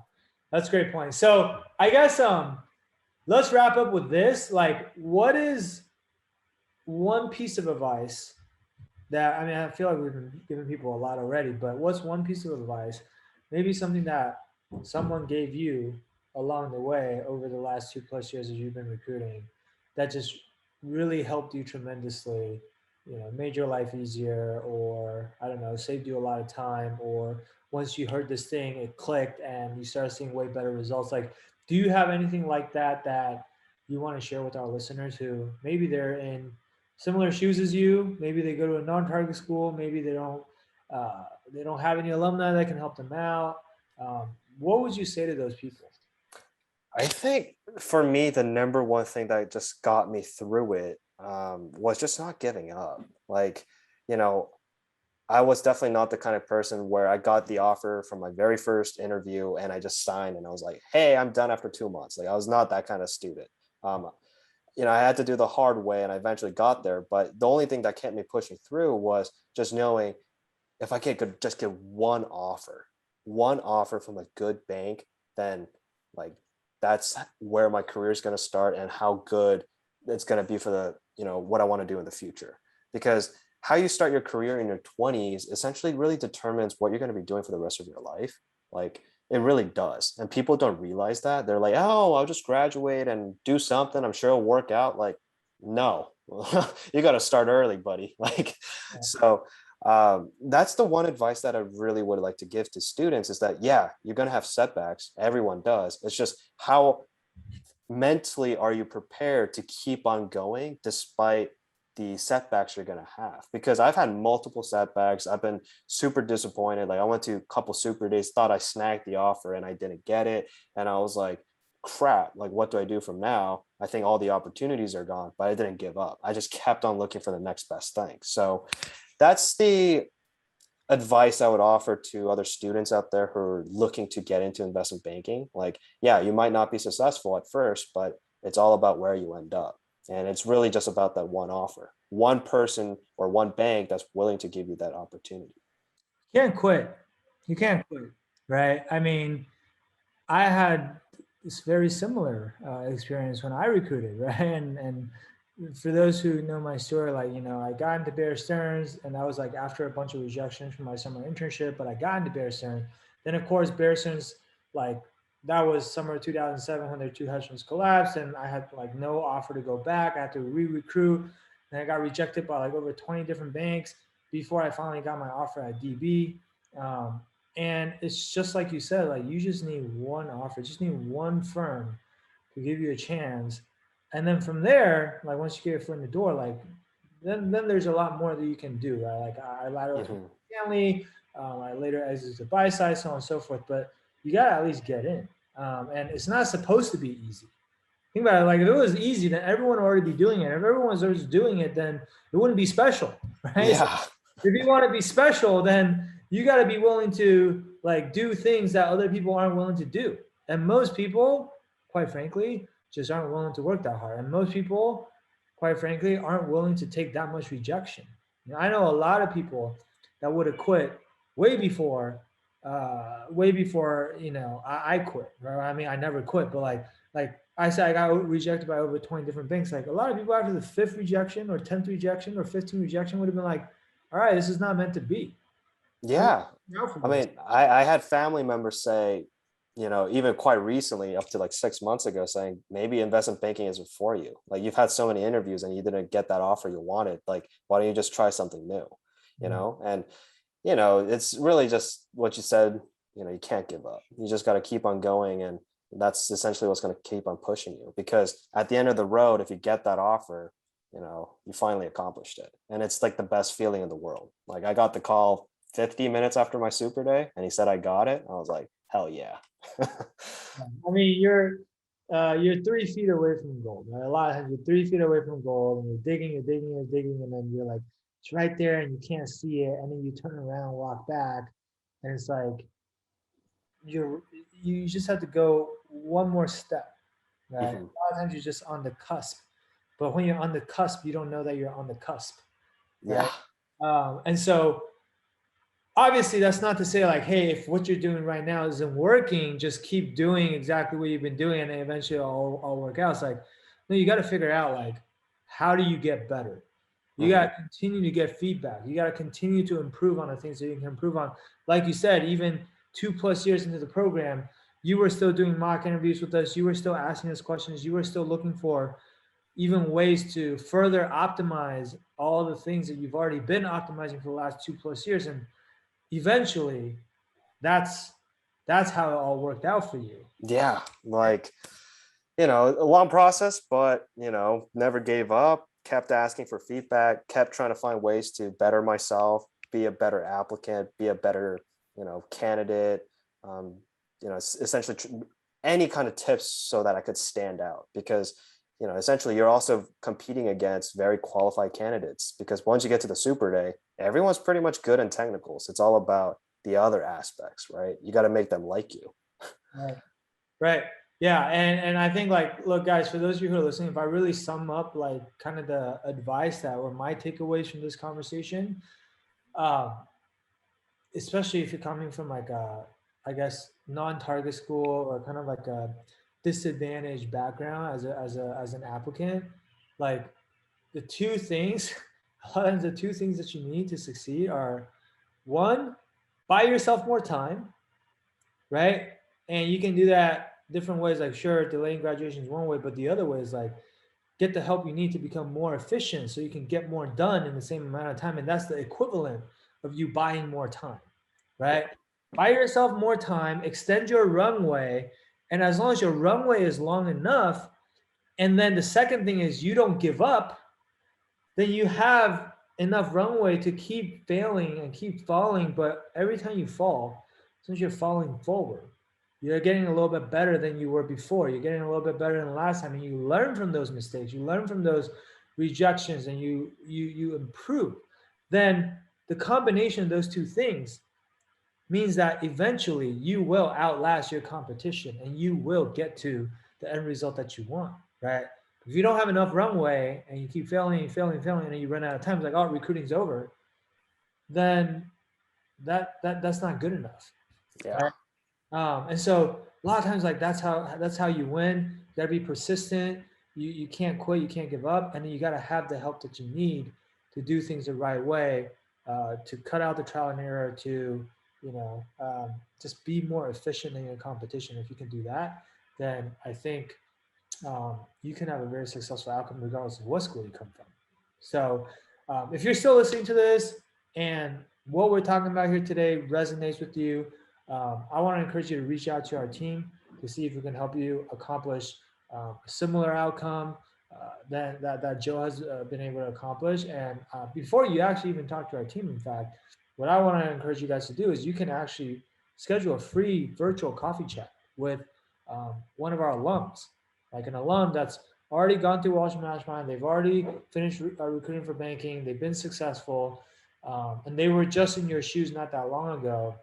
That's a great point. So I guess let's wrap up with this. Like, what is one piece of advice that I mean, I feel like we've been giving people a lot already, but what's one piece of advice, maybe something that someone gave you along the way over the last 2+ years as you've been recruiting that just really helped you tremendously, made your life easier, or I don't know, saved you a lot of time, or once you heard this thing, it clicked and you started seeing way better results. Like, do you have anything like that that you want to share with our listeners who maybe they're in similar shoes as you. Maybe they go to a non-target school. Maybe they don't have any alumni that can help them out. What would you say to those people? I think for me, the number one thing that just got me through it was just not giving up. Like, you know, I was definitely not the kind of person where I got the offer from my very first interview and I just signed and I was like, hey, I'm done after 2 months. Like, I was not that kind of student. Um, I had to do the hard way and I eventually got there. But the only thing that kept me pushing through was just knowing if I could just get one offer from a good bank, then like that's where my career is going to start and how good it's going to be for the, what I want to do in the future. Because how you start your career in your 20s essentially really determines what you're going to be doing for the rest of your life. Like It really does. And people don't realize that. They're like, oh, I'll just graduate and do something. I'm sure it'll work out. Like, no, you got to start early, buddy. Like, so that's the one advice that I really would like to give to students is that, yeah, you're going to have setbacks. Everyone does. It's just how mentally are you prepared to keep on going despite the setbacks you're going to have? Because I've had multiple setbacks. I've been super disappointed. Like I went to a couple super days, thought I snagged the offer and I didn't get it, and I was like, crap, like what do I do from now? I think all the opportunities are gone, but I didn't give up. I just kept on looking for the next best thing. So that's the advice I would offer to other students out there who are looking to get into investment banking. Like, yeah, you might not be successful at first, but it's all about where you end up. And it's really just about that one offer, one person or one bank that's willing to give you that opportunity. You can't quit. You can't quit, right? I mean, I had this very similar experience when I recruited, right? And for those who know my story, like I got into Bear Stearns, and that was like after a bunch of rejections from my summer internship. But I got into Bear Stearns. Then of course Bear Stearns, like that was summer 2007 when their two hedge funds collapsed, and I had like no offer to go back. I had to re-recruit, and I got rejected by like over 20 different banks before I finally got my offer at DB. Um, and it's just like you said, like you just need one offer, just need one firm to give you a chance. And then from there, like once you get your foot in the door, like then there's a lot more that you can do, right? Like I lateral to Mhm. family, I later exited the buy side, so on and so forth. But you gotta at least get in. And it's not supposed to be easy. Think about it, like if it was easy, then everyone would already be doing it. If everyone was already doing it, then it wouldn't be special, right? So Yeah. if you want to be special, then you got to be willing to like do things that other people aren't willing to do. And most people, quite frankly, just aren't willing to work that hard. And most people, quite frankly, aren't willing to take that much rejection. I know a lot of people that would have quit way before, I quit. Right? I mean, I never quit, but like I said, I got rejected by over 20 different banks. Like a lot of people after the fifth rejection or 10th rejection or 15th rejection would have been like, all right, this is not meant to be. I'm Yeah. out for I this. mean, I had family members say, even quite recently, up to like 6 months ago, saying maybe investment banking isn't for you. Like you've had so many interviews and you didn't get that offer you wanted. Like, why don't you just try something new? And it's really just what you said, you can't give up. You just got to keep on going. And that's essentially what's going to keep on pushing you. Because at the end of the road, if you get that offer, you finally accomplished it. And it's like the best feeling in the world. Like I got the call 50 minutes after my super day and he said I got it. I was like, hell yeah. I mean, you're 3 feet away from gold. Right? A lot of times you're 3 feet away from gold, and you're digging, and then you're like, it's right there, and you can't see it, and then you turn around, walk back, and it's like you're you just have to go one more step. Right? A Mhm. lot of times you're just on the cusp, but when you're on the cusp, you don't know that you're on the cusp, Yeah. right? And so obviously that's not to say like, hey, if what you're doing right now isn't working, just keep doing exactly what you've been doing and then eventually all work out. It's like, no, you got to figure out like, how do you get better? You got Mhm. to continue to get feedback. You got to continue to improve on the things that you can improve on. Like you said, even 2+ years into the program, you were still doing mock interviews with us. You were still asking us questions. You were still looking for even ways to further optimize all the things that you've already been optimizing for the last 2+ years. And eventually that's that's how it all worked out for you. Yeah. Like, a long process, but, never gave up, kept asking for feedback, kept trying to find ways to better myself, be a better applicant, be a better, candidate, um, essentially any kind of tips so that I could stand out because, essentially you're also competing against very qualified candidates because once you get to the super day, everyone's pretty much good in technicals. It's all about the other aspects, right? You got to make them like you. Right. Right. Yeah. And I think like, look, guys, for those of you who are listening, if I really sum up like kind of the advice that were my takeaways from this conversation, um, especially if you're coming from like a, I guess, non-target school or kind of like a disadvantaged background as an applicant, like the two things, a lot of times the two things that you need to succeed are one, buy yourself more time, right? And you can do that different ways. Like, sure, delaying graduation is one way, but the other way is like get the help you need to become more efficient so you can get more done in the same amount of time. And that's the equivalent of you buying more time, Yeah. right? Buy yourself more time, extend your runway. And as long as your runway is long enough, and then the second thing is you don't give up, then you have enough runway to keep failing and keep falling. But every time you fall, since you're falling forward, you're getting a little bit better than you were before. You're getting a little bit better than the last time, and you learn from those mistakes. You learn from those rejections, and you improve. Then the combination of those two things means that eventually you will outlast your competition and you will get to the end result that you want, right? If you don't have enough runway and you keep failing and failing and failing, and then you run out of time, it's like, oh, recruiting's over, then that's not good enough, Yeah. right? And so a lot of times, like that's how you win. You gotta be persistent. You can't quit. You can't give up, and then you gotta have the help that you need to do things the right way, to cut out the trial and error, to just be more efficient in your competition. If you can do that, then I think you can have a very successful outcome regardless of what school you come from. So if you're still listening to this and what we're talking about here today resonates with you, I want to encourage you to reach out to our team to see if we can help you accomplish a similar outcome that Joe has been able to accomplish. And before you actually even talk to our team, in fact, what I want to encourage you guys to do is you can actually schedule a free virtual coffee chat with one of our alums, like an alum that's already gone through Wall Street Mastermind. They've already finished recruiting for banking. They've been successful, and they were just in your shoes not that long ago.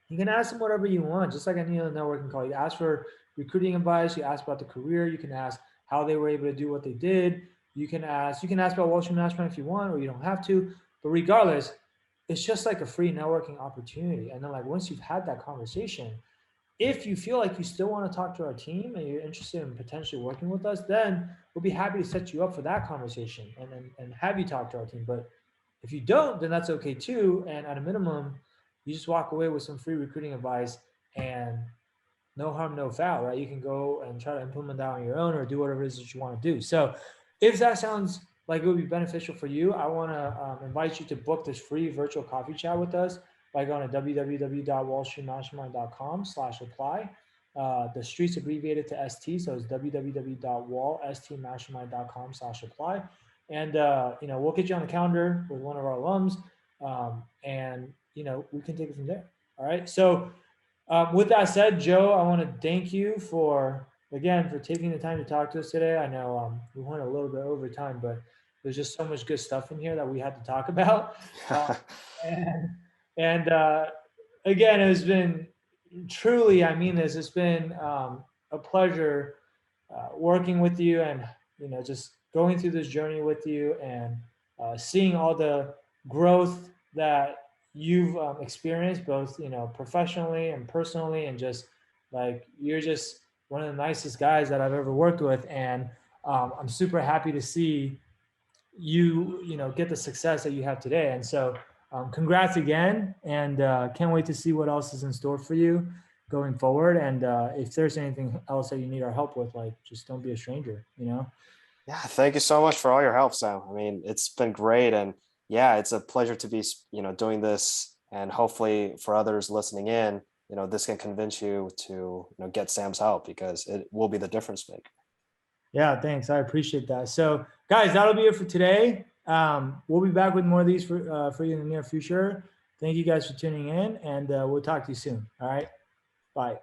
You can ask them whatever you want, just like any other networking call. You ask for recruiting advice. You ask about the career. You can ask how they were able to do what they did. You can ask about Wall Street Mastermind if you want, or you don't have to. But regardless, it's just like a free networking opportunity. And then, like, once you've had that conversation, if you feel like you still want to talk to our team and you're interested in potentially working with us, then we'll be happy to set you up for that conversation and have you talk to our team. But if you don't, then that's okay too. And at a minimum, you just walk away with some free recruiting advice, and no harm, no foul, right? You can go and try to implement that on your own or do whatever it is that you want to do. So if that sounds like it would be beneficial for you, I want to invite you to book this free virtual coffee chat with us by going to www.wallstreetmastermind.com/apply. The street's abbreviated to ST, so it's www.wallstmastermind.com/apply. And we'll get you on the calendar with one of our alums, and we can take it from there. All right. So with that said, Joe, I want to thank you for taking the time to talk to us today. I know we went a little bit over time, but there's just so much good stuff in here that we had to talk about. And and again, it's been truly, I mean this, it's been a pleasure working with you, and just going through this journey with you, and seeing all the growth that you've experienced, both professionally and personally, and just like you're just one of the nicest guys that I've ever worked with. And I'm super happy to see you get the success that you have today. And so congrats again, and can't wait to see what else is in store for you going forward. And if there's anything else that you need our help with, like, just don't be a stranger. Yeah, thank you so much for all your help, Sam. I mean, it's been great, and yeah, it's a pleasure to be, doing this, and hopefully for others listening in, this can convince you to, get Sam's help, because it will be the difference maker. Yeah, thanks. I appreciate that. So, guys, that'll be it for today. We'll be back with more of these for you in the near future. Thank you guys for tuning in, and we'll talk to you soon. All right. Bye.